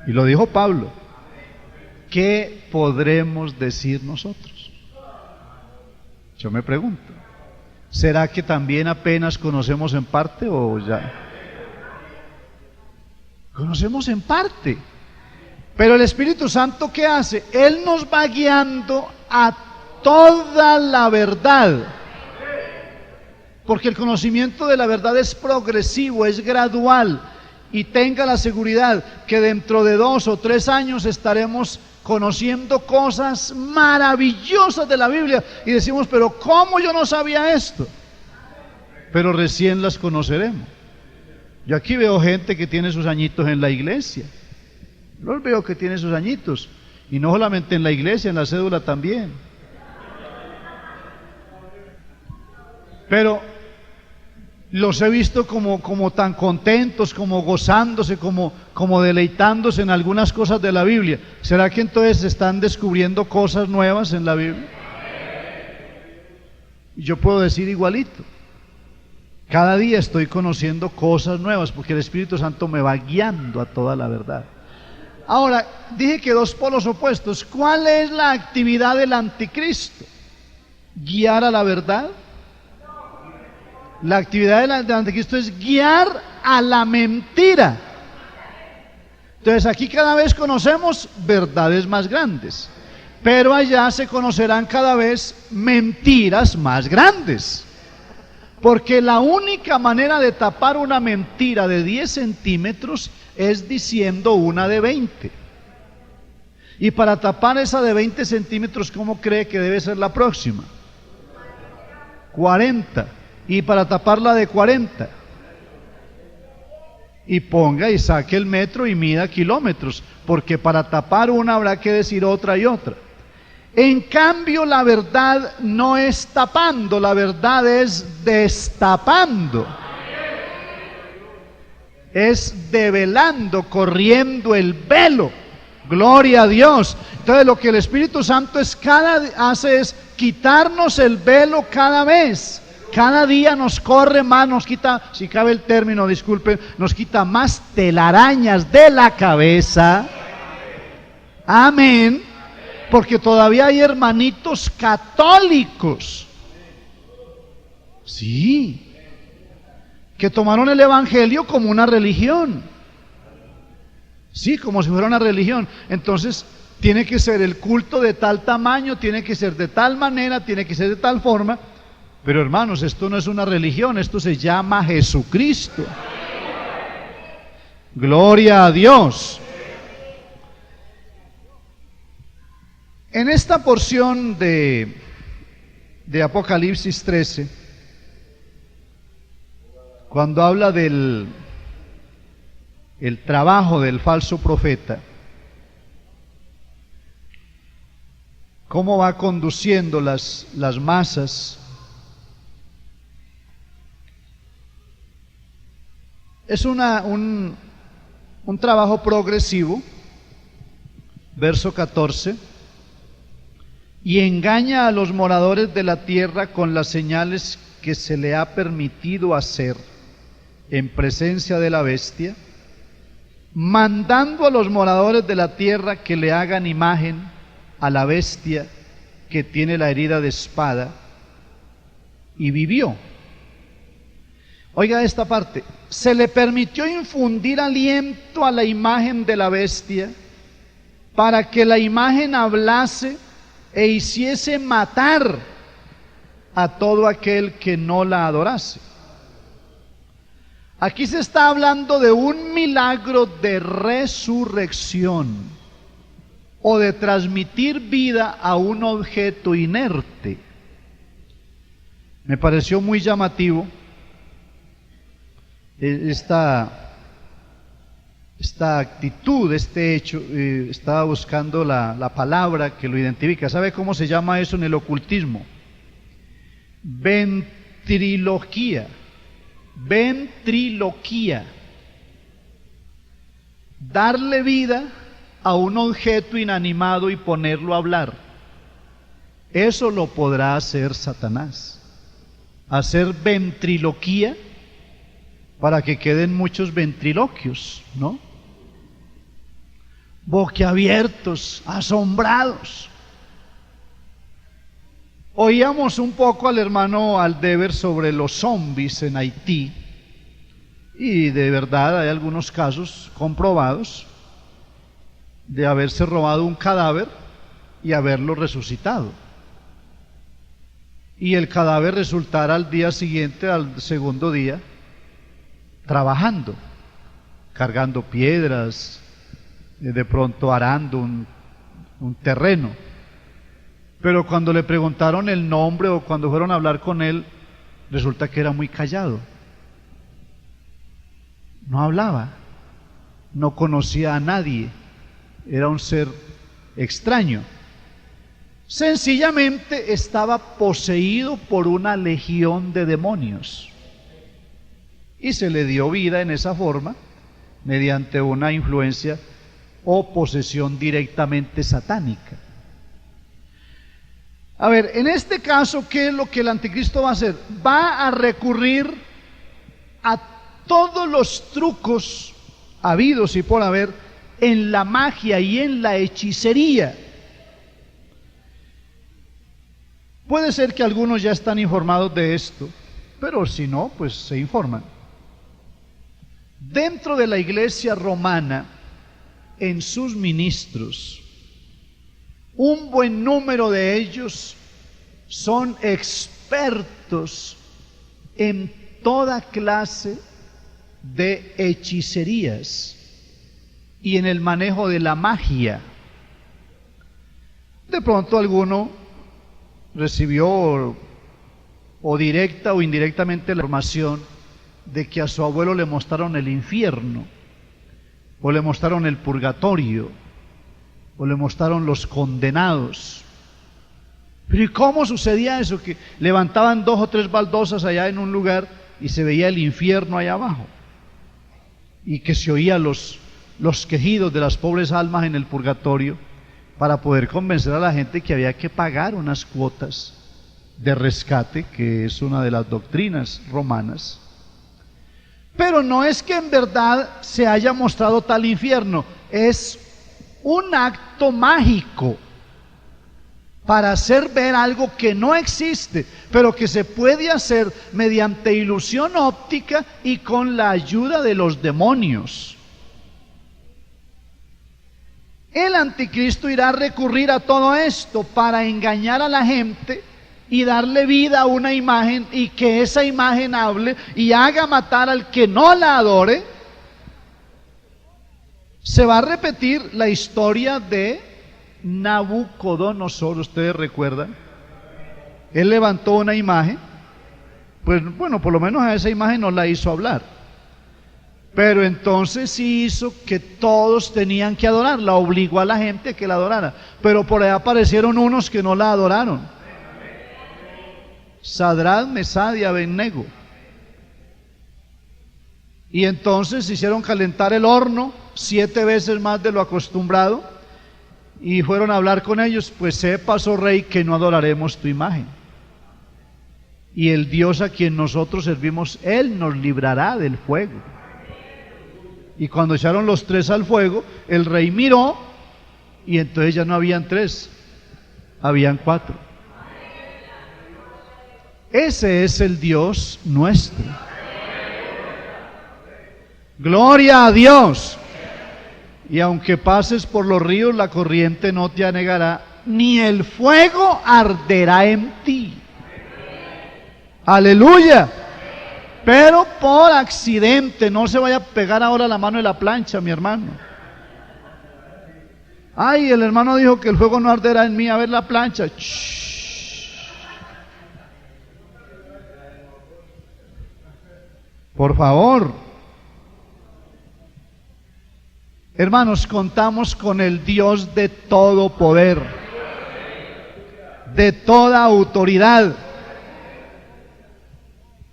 Y lo dijo Pablo. ¿Qué podremos decir nosotros? Yo me pregunto, ¿será que también apenas conocemos en parte o ya? Conocemos en parte. Pero el Espíritu Santo, ¿qué hace? Él nos va guiando a toda la verdad. Porque el conocimiento de la verdad es progresivo, es gradual. Y tenga la seguridad que dentro de 2 o 3 años estaremos conociendo cosas maravillosas de la Biblia. Y decimos, pero ¿cómo yo no sabía esto? Pero recién las conoceremos. Yo aquí veo gente que tiene sus añitos en la iglesia. Los veo que tiene sus añitos. Y no solamente en la iglesia, en la cédula también. Pero los he visto como tan contentos, como gozándose, como deleitándose en algunas cosas de la Biblia. ¿Será que entonces están descubriendo cosas nuevas en la Biblia? Yo puedo decir igualito. Cada día estoy conociendo cosas nuevas porque el Espíritu Santo me va guiando a toda la verdad. Ahora, dije que 2 polos opuestos. ¿Cuál es la actividad del anticristo? ¿Guiar a la verdad? La actividad del anticristo es guiar a la mentira. Entonces aquí cada vez conocemos verdades más grandes, pero allá se conocerán cada vez mentiras más grandes. Porque la única manera de tapar una mentira de 10 centímetros es diciendo una de 20. Y para tapar esa de 20 centímetros, ¿cómo cree que debe ser la próxima? 40. Y para taparla de 40, y ponga y saque el metro y mida kilómetros, porque para tapar una habrá que decir otra y otra. En cambio, la verdad no es tapando, la verdad es destapando, es develando, corriendo el velo. Gloria a Dios. Entonces lo que el Espíritu Santo hace es quitarnos el velo cada vez. Cada día nos corre más, nos quita, si cabe el término, disculpen, nos quita más telarañas de la cabeza. Amén. Porque todavía hay hermanitos católicos, sí, que tomaron el Evangelio como una religión. Sí, como si fuera una religión. Entonces, tiene que ser el culto de tal tamaño, tiene que ser de tal manera, tiene que ser de tal forma. Pero hermanos, esto no es una religión, esto se llama Jesucristo. Gloria a Dios. En esta porción de Apocalipsis 13, cuando habla del trabajo del falso profeta, cómo va conduciendo las masas, es un trabajo progresivo. Verso 14: y engaña a los moradores de la tierra con las señales que se le ha permitido hacer en presencia de la bestia, mandando a los moradores de la tierra que le hagan imagen a la bestia que tiene la herida de espada, y vivió. Oiga esta parte: se le permitió infundir aliento a la imagen de la bestia para que la imagen hablase e hiciese matar a todo aquel que no la adorase. Aquí se está hablando de un milagro de resurrección o de transmitir vida a un objeto inerte. Me pareció muy llamativo esta actitud, este hecho. Estaba buscando la palabra que lo identifica. ¿Sabe cómo se llama eso en el ocultismo? Ventriloquía. Ventriloquía. Darle vida a un objeto inanimado y ponerlo a hablar. Eso lo podrá hacer Satanás. Hacer ventriloquía para que queden muchos ventriloquios, ¿no? Boquiabiertos, asombrados. Oíamos un poco al hermano Aldever sobre los zombies en Haití, y de verdad hay algunos casos comprobados de haberse robado un cadáver y haberlo resucitado, y el cadáver resultara al día siguiente, al segundo día, trabajando, cargando piedras, de pronto arando un terreno. Pero cuando le preguntaron el nombre o cuando fueron a hablar con él, resulta que era muy callado. No hablaba, no conocía a nadie, era un ser extraño. Sencillamente estaba poseído por una legión de demonios. Y se le dio vida en esa forma, mediante una influencia o posesión directamente satánica. A ver, en este caso, ¿qué es lo que el anticristo va a hacer? Va a recurrir a todos los trucos habidos y por haber en la magia y en la hechicería. Puede ser que algunos ya están informados de esto, pero si no, pues se informan. Dentro de la iglesia romana, en sus ministros, un buen número de ellos son expertos en toda clase de hechicerías y en el manejo de la magia. De pronto alguno recibió o directa o indirectamente la información de que a su abuelo le mostraron el infierno, o le mostraron el purgatorio, o le mostraron los condenados. Pero ¿y cómo sucedía eso? Que levantaban 2 o 3 baldosas allá en un lugar y se veía el infierno allá abajo, y que se oía los quejidos de las pobres almas en el purgatorio, para poder convencer a la gente que había que pagar unas cuotas de rescate, que es una de las doctrinas romanas. Pero no es que en verdad se haya mostrado tal infierno, es un acto mágico para hacer ver algo que no existe, pero que se puede hacer mediante ilusión óptica y con la ayuda de los demonios. El anticristo irá a recurrir a todo esto para engañar a la gente y darle vida a una imagen, y que esa imagen hable y haga matar al que no la adore. Se va a repetir la historia de Nabucodonosor. Ustedes recuerdan, él levantó una imagen, pues bueno, por lo menos a esa imagen no la hizo hablar, pero entonces sí hizo que todos tenían que adorarla, obligó a la gente a que la adorara, pero por ahí aparecieron unos que no la adoraron: Sadrach, Mesach y Abednego. Y entonces hicieron calentar el horno 7 veces más de lo acostumbrado, y fueron a hablar con ellos: pues sepas, oh rey, que no adoraremos tu imagen, y el Dios a quien nosotros servimos, Él nos librará del fuego. Y cuando echaron los 3 al fuego, el rey miró, y entonces ya no habían 3, habían 4. Ese es el Dios nuestro. Gloria a Dios. Y aunque pases por los ríos, la corriente no te anegará, ni el fuego arderá en ti. Aleluya. Pero por accidente, no se vaya a pegar ahora la mano de la plancha, mi hermano. Ay, el hermano dijo que el fuego no arderá en mí. A ver la plancha. Shh. Por favor. Hermanos, contamos con el Dios de todo poder, de toda autoridad.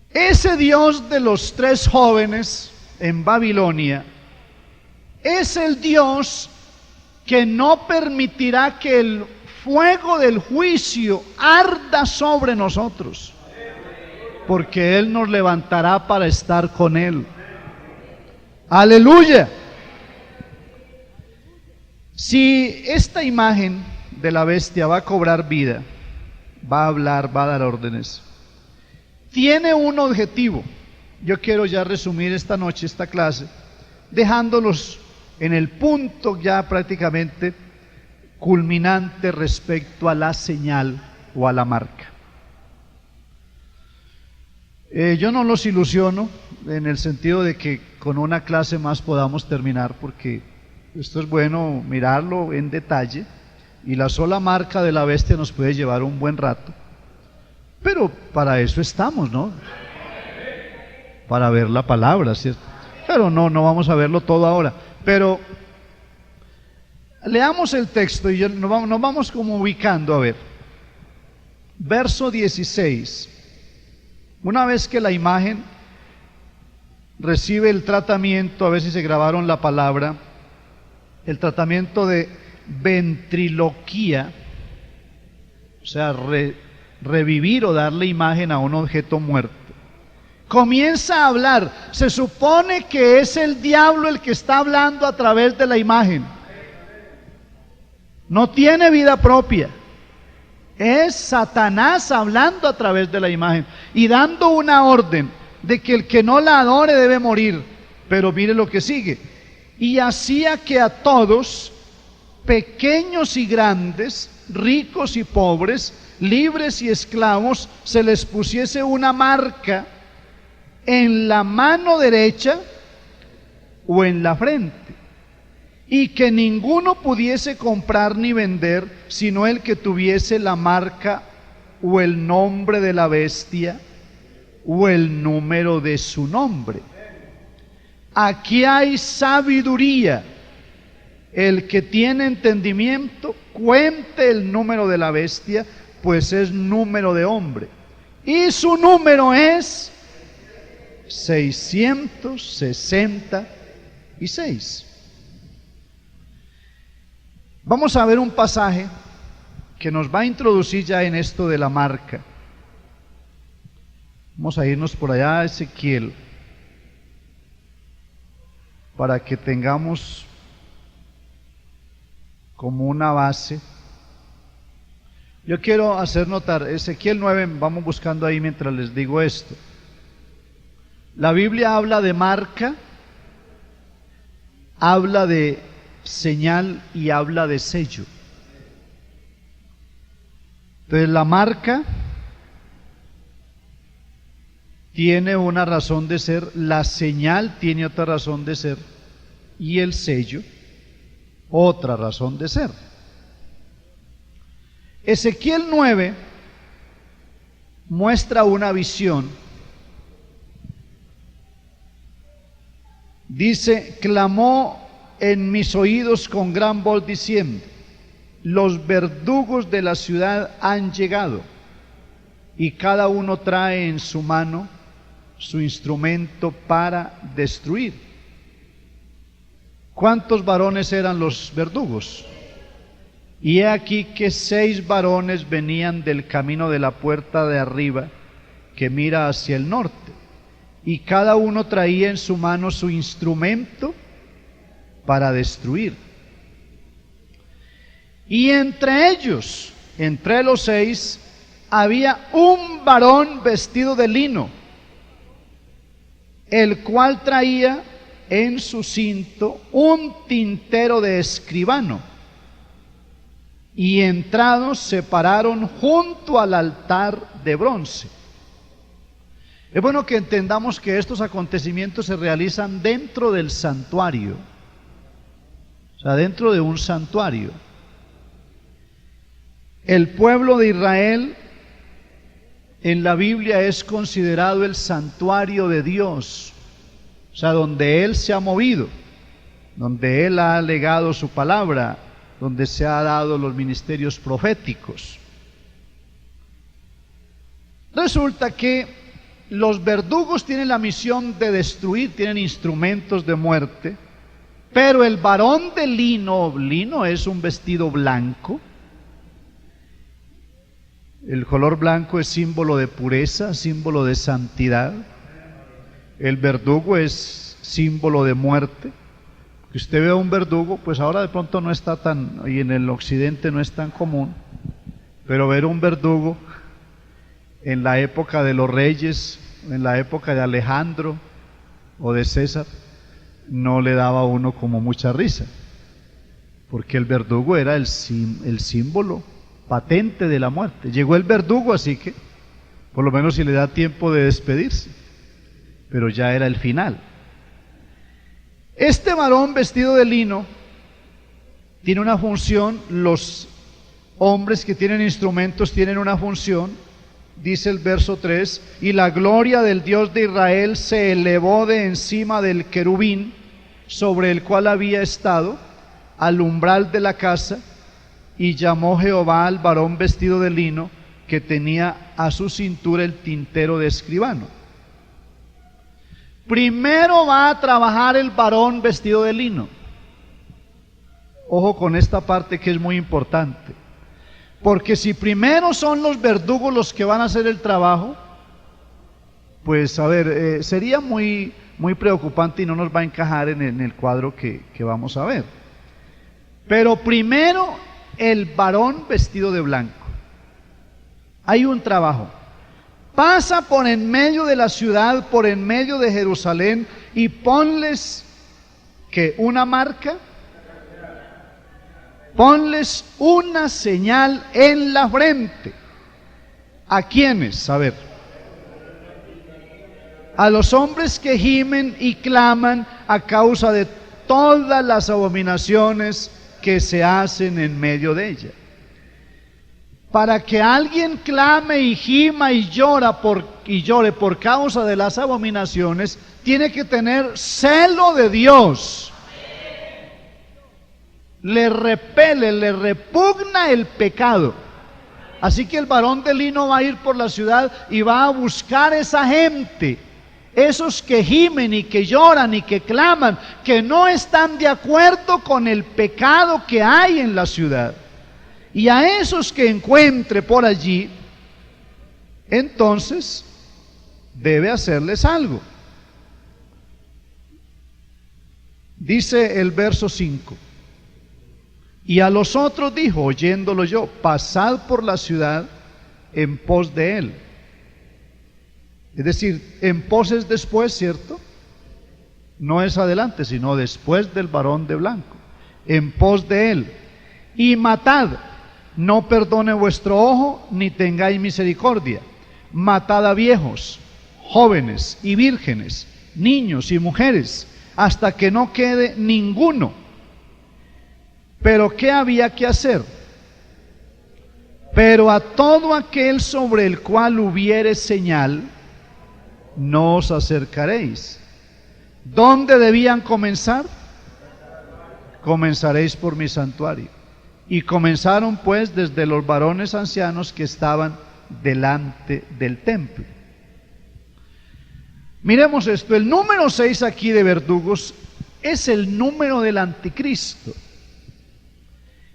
Ese Dios de los 3 jóvenes en Babilonia es el Dios que no permitirá que el fuego del juicio arda sobre nosotros, porque Él nos levantará para estar con Él. Aleluya. Si esta imagen de la bestia va a cobrar vida, va a hablar, va a dar órdenes, tiene un objetivo. Yo quiero ya resumir esta noche esta clase, dejándolos en el punto ya prácticamente culminante respecto a la señal o a la marca. Yo no los ilusiono en el sentido de que con una clase más podamos terminar, porque esto es bueno mirarlo en detalle, y la sola marca de la bestia nos puede llevar un buen rato, pero para eso estamos, ¿no? Para ver la palabra, ¿cierto? Pero no vamos a verlo todo ahora, pero leamos el texto y nos vamos como ubicando. A ver, verso 16. Una vez que la imagen recibe el tratamiento, a ver si se grabaron la palabra, el tratamiento de ventriloquía, o sea, revivir o darle imagen a un objeto muerto, comienza a hablar. Se supone que es el diablo el que está hablando a través de la imagen. No tiene vida propia. Es Satanás hablando a través de la imagen y dando una orden de que el que no la adore debe morir. Pero mire lo que sigue: y hacía que a todos, pequeños y grandes, ricos y pobres, libres y esclavos, se les pusiese una marca en la mano derecha o en la frente, y que ninguno pudiese comprar ni vender, sino el que tuviese la marca o el nombre de la bestia o el número de su nombre. Aquí hay sabiduría. El que tiene entendimiento, cuente el número de la bestia, pues es número de hombre, y su número es 666. Vamos a ver un pasaje que nos va a introducir ya en esto de la marca. Vamos a irnos por allá a Ezequiel, para que tengamos como una base. Yo quiero hacer notar, Ezequiel 9, vamos buscando ahí mientras les digo esto. La Biblia habla de marca, habla de señal y habla de sello. Entonces la marca tiene una razón de ser, la señal tiene otra razón de ser, y el sello otra razón de ser. Ezequiel 9 muestra una visión. Dice: clamó en mis oídos con gran voz diciendo: los verdugos de la ciudad han llegado, y cada uno trae en su mano su instrumento para destruir. ¿Cuántos varones eran los verdugos? Y he aquí que 6 varones venían del camino de la puerta de arriba, que mira hacia el norte, y cada uno traía en su mano su instrumento para destruir. Y entre ellos, entre los 6, había un varón vestido de lino, el cual traía en su cinto un tintero de escribano, y entrados se pararon junto al altar de bronce. Es bueno que entendamos que estos acontecimientos se realizan dentro del santuario, o sea, dentro de un santuario. El pueblo de Israel en la Biblia es considerado el santuario de Dios, o sea, donde Él se ha movido, donde Él ha legado su palabra, donde se ha dado los ministerios proféticos. Resulta que los verdugos tienen la misión de destruir, tienen instrumentos de muerte, Pero el varón de lino, lino es un vestido blanco. El color blanco es símbolo de pureza, símbolo de santidad. El verdugo es símbolo de muerte. Que usted vea un verdugo, pues ahora de pronto no está tan, y en el occidente no es tan común, pero ver un verdugo en la época de los reyes, en la época de Alejandro o de César, no le daba a uno como mucha risa, porque el verdugo era el símbolo patente de la muerte. Llegó el verdugo, así que por lo menos si le da tiempo de despedirse, pero ya era el final. Este varón vestido de lino tiene una función. Los hombres que tienen instrumentos tienen una función. Dice el verso 3: y la gloria del Dios de Israel se elevó de encima del querubín sobre el cual había estado al umbral de la casa, y llamó Jehová al varón vestido de lino que tenía a su cintura el tintero de escribano. Primero va a trabajar el varón vestido de lino. Ojo con esta parte que es muy importante, porque si primero son los verdugos los que van a hacer el trabajo, pues a ver, sería muy preocupante y no nos va a encajar en el cuadro que vamos a ver. Pero primero el varón vestido de blanco. Hay un trabajo. Pasa por en medio de la ciudad, por en medio de Jerusalén, y ponles que una marca, ponles una señal en la frente. ¿A quiénes? A ver, a los hombres que gimen y claman a causa de todas las abominaciones que se hacen en medio de ella. Para que alguien clame y gima y llore por causa de las abominaciones, tiene que tener celo de Dios. Le repele, le repugna el pecado. Así que el varón de lino va a ir por la ciudad y va a buscar esa gente, esos que gimen y que lloran y que claman, que no están de acuerdo con el pecado que hay en la ciudad. Y a esos que encuentre por allí, entonces debe hacerles algo. Dice el verso 5: y a los otros dijo, oyéndolo yo, pasad por la ciudad en pos de él. Es decir, en pos es después, ¿cierto? No es adelante, sino después del varón de blanco. En pos de él. Y matad. No perdone vuestro ojo, ni tengáis misericordia. Matad a viejos, jóvenes y vírgenes, niños y mujeres, hasta que no quede ninguno. Pero ¿qué había que hacer? Pero a todo aquel sobre el cual hubiere señal, no os acercaréis. ¿Dónde debían comenzar? Comenzaréis por mi santuario. Y comenzaron pues desde los varones ancianos que estaban delante del templo. Miremos esto, el número 6 aquí de verdugos es el número del anticristo.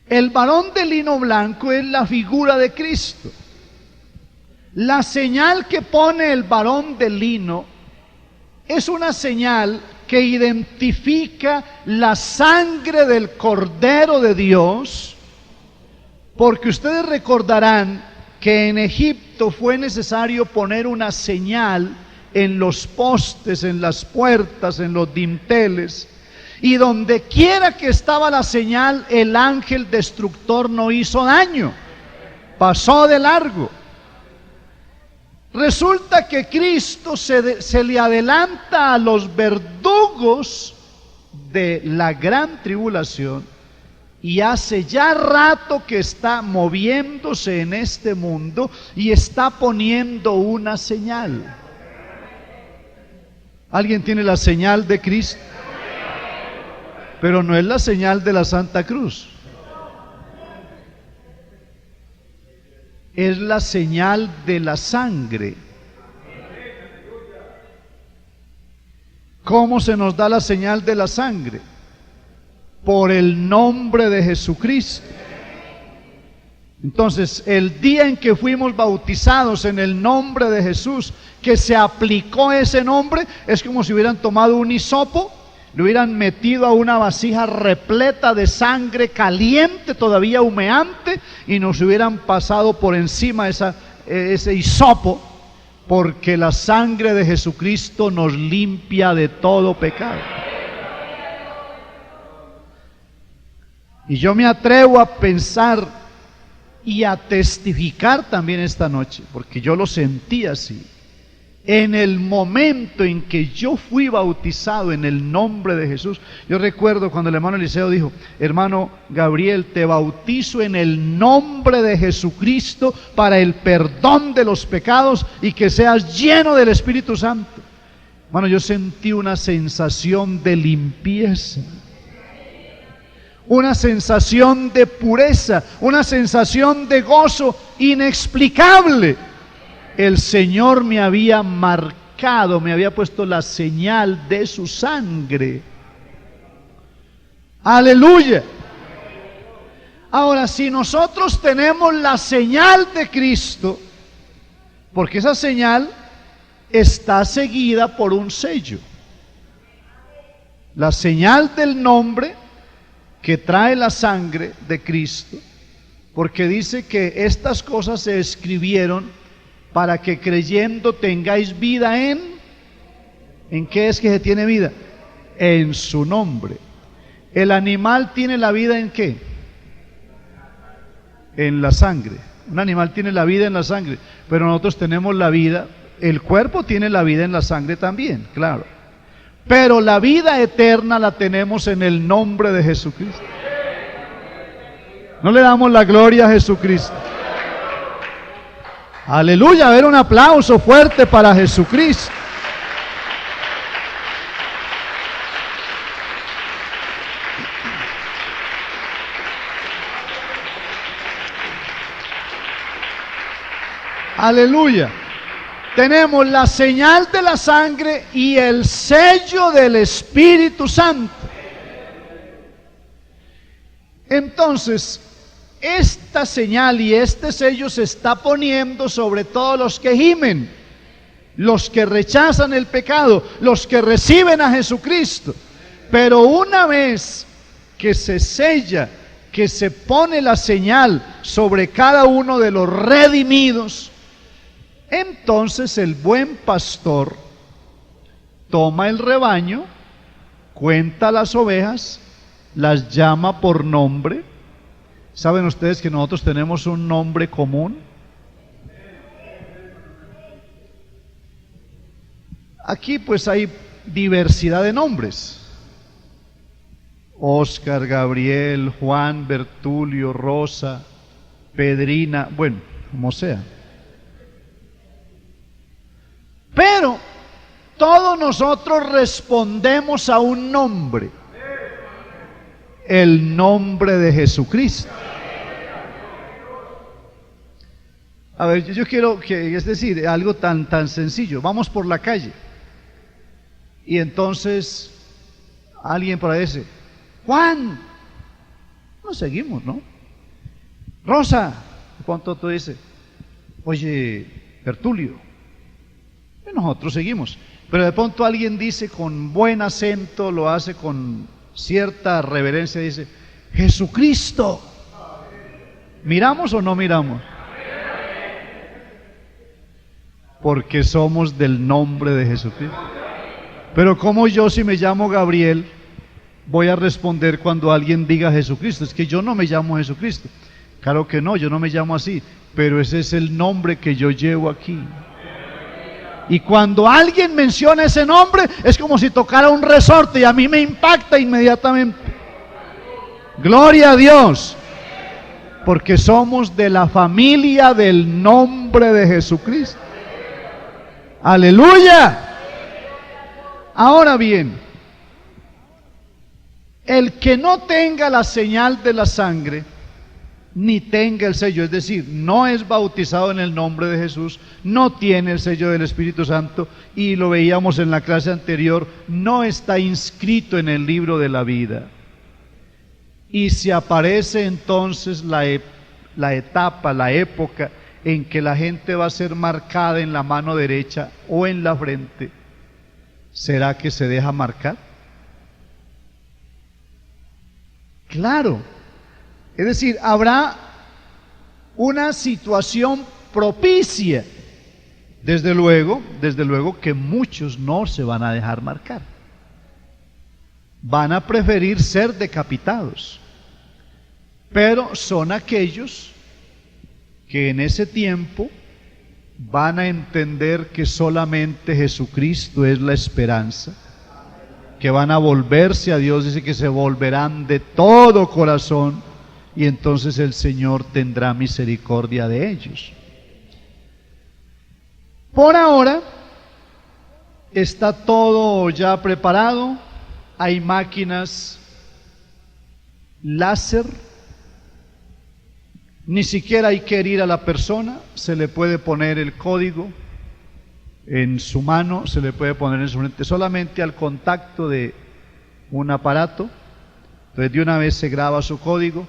El varón de lino blanco es la figura de Cristo. La señal que pone el varón de lino es una señal que identifica la sangre del Cordero de Dios, porque ustedes recordarán que en Egipto fue necesario poner una señal en los postes, en las puertas, en los dinteles, y donde quiera que estaba la señal, el ángel destructor no hizo daño, pasó de largo. Resulta que Cristo se le adelanta a los verdugos de la gran tribulación, y hace ya rato que está moviéndose en este mundo y está poniendo una señal. ¿Alguien tiene la señal de Cristo? Pero no es la señal de la Santa Cruz. Es la señal de la sangre. ¿Cómo se nos da la señal de la sangre? por el nombre de Jesucristo. Entonces, el día en que fuimos bautizados en el nombre de Jesús, que se aplicó ese nombre, es como si hubieran tomado un hisopo, lo hubieran metido a una vasija repleta de sangre caliente, todavía humeante, y nos hubieran pasado por encima ese hisopo, porque la sangre de Jesucristo nos limpia de todo pecado. Y yo me atrevo a pensar y a testificar también esta noche, porque yo lo sentí así. En el momento en que yo fui bautizado en el nombre de Jesús, yo recuerdo cuando el hermano Eliseo dijo: hermano Gabriel, te bautizo en el nombre de Jesucristo para el perdón de los pecados y que seas lleno del Espíritu Santo. Hermano, yo sentí una sensación de limpieza, una sensación de pureza, una sensación de gozo inexplicable. El Señor me había marcado, me había puesto la señal de su sangre. Aleluya. Ahora, si nosotros tenemos la señal de Cristo, porque esa señal está seguida por un sello, la señal del nombre que trae la sangre de Cristo, porque dice que estas cosas se escribieron para que creyendo tengáis vida ¿en qué es que se tiene vida? En su nombre. El animal tiene la vida ¿en qué? En la sangre. Un animal tiene la vida en la sangre, pero nosotros tenemos la vida, el cuerpo tiene la vida en la sangre también, claro. Pero la vida eterna la tenemos en el nombre de Jesucristo. ¿No le damos la gloria a Jesucristo? Aleluya, a ver, un aplauso fuerte para Jesucristo. Aleluya. Tenemos la señal de la sangre y el sello del Espíritu Santo. Entonces, esta señal y este sello se está poniendo sobre todos los que gimen, los que rechazan el pecado, los que reciben a Jesucristo. Pero una vez que se sella, que se pone la señal sobre cada uno de los redimidos, entonces el buen pastor toma el rebaño, cuenta las ovejas, las llama por nombre. ¿Saben ustedes que nosotros tenemos un nombre común? Aquí pues hay diversidad de nombres: Oscar, Gabriel, Juan, Bertulio, Rosa, Pedrina, bueno, como sea. Pero todos nosotros respondemos a un nombre: el nombre de Jesucristo. A ver, yo quiero que, es decir, algo tan sencillo. Vamos por la calle y entonces alguien por ahí dice: Juan. Nos seguimos, ¿no? Rosa. ¿Cuánto tú dices? Oye, Bertulio. Y nosotros seguimos. Pero de pronto alguien dice con buen acento, lo hace con cierta reverencia, dice: Jesucristo. ¿Miramos o no miramos? Porque somos del nombre de Jesucristo. Pero como yo, si me llamo Gabriel, voy a responder cuando alguien diga Jesucristo? Es que yo no me llamo Jesucristo. Claro que no, yo no me llamo así, pero ese es el nombre que yo llevo aquí. Y cuando alguien menciona ese nombre, es como si tocara un resorte y a mí me impacta inmediatamente. Gloria a Dios, porque somos de la familia del nombre de Jesucristo. Aleluya. Ahora bien, el que no tenga la señal de la sangre, ni tenga el sello, es decir, no es bautizado en el nombre de Jesús, no tiene el sello del Espíritu Santo, y lo veíamos en la clase anterior, no está inscrito en el libro de la vida. y se aparece entonces la etapa, la época en que la gente va a ser marcada en la mano derecha o en la frente, ¿será que se deja marcar? Claro, es decir, habrá una situación propicia. Desde luego que muchos no se van a dejar marcar. Van a preferir ser decapitados. Pero son aquellos que en ese tiempo van a entender que solamente Jesucristo es la esperanza, que van a volverse a Dios, dice que se volverán de todo corazón, y entonces el Señor tendrá misericordia de ellos. Por ahora está todo ya preparado, hay máquinas láser, ni siquiera hay que herir a la persona, se le puede poner el código en su mano, se le puede poner en su frente, solamente al contacto de un aparato, entonces de una vez se graba su código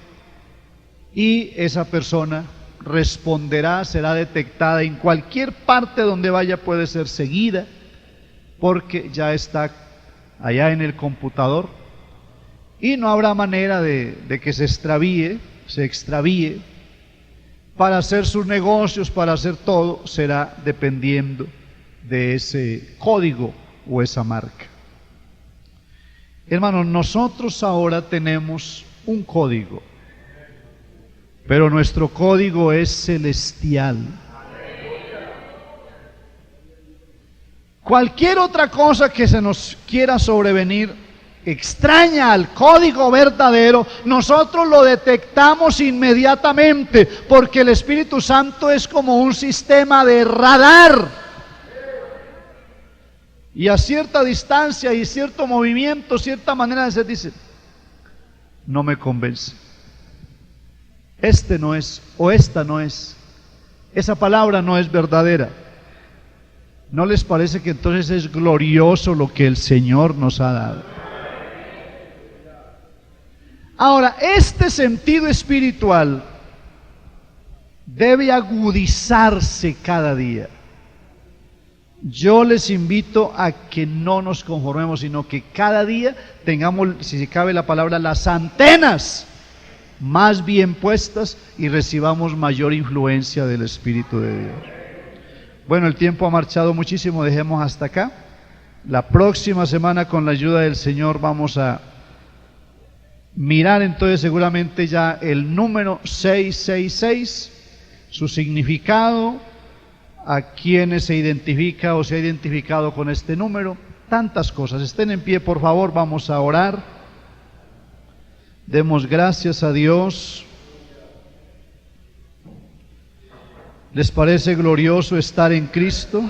y esa persona responderá, será detectada en cualquier parte donde vaya, puede ser seguida, porque ya está allá en el computador y no habrá manera de que se extravíe. Para hacer sus negocios, para hacer todo, será dependiendo de ese código o esa marca. Hermanos, nosotros ahora tenemos un código, pero nuestro código es celestial. Cualquier otra cosa que se nos quiera sobrevenir extraña al código verdadero, nosotros lo detectamos inmediatamente, porque el Espíritu Santo es como un sistema de radar, y a cierta distancia y cierto movimiento, cierta manera de ser, dice: no me convence, este no es, o esta no es, esa palabra no es verdadera. ¿No les parece que entonces es glorioso lo que el Señor nos ha dado? Ahora, este sentido espiritual debe agudizarse cada día. Yo les invito a que no nos conformemos, sino que cada día tengamos, si cabe la palabra, las antenas más bien puestas y recibamos mayor influencia del Espíritu de Dios. Bueno, el tiempo ha marchado muchísimo, dejemos hasta acá. La próxima semana, con la ayuda del Señor, vamos a mirar entonces seguramente ya el número 666, su significado, a quienes se identifica o se ha identificado con este número, tantas cosas. Estén en pie, por favor, vamos a orar. Demos gracias a Dios. ¿Les parece glorioso estar en Cristo?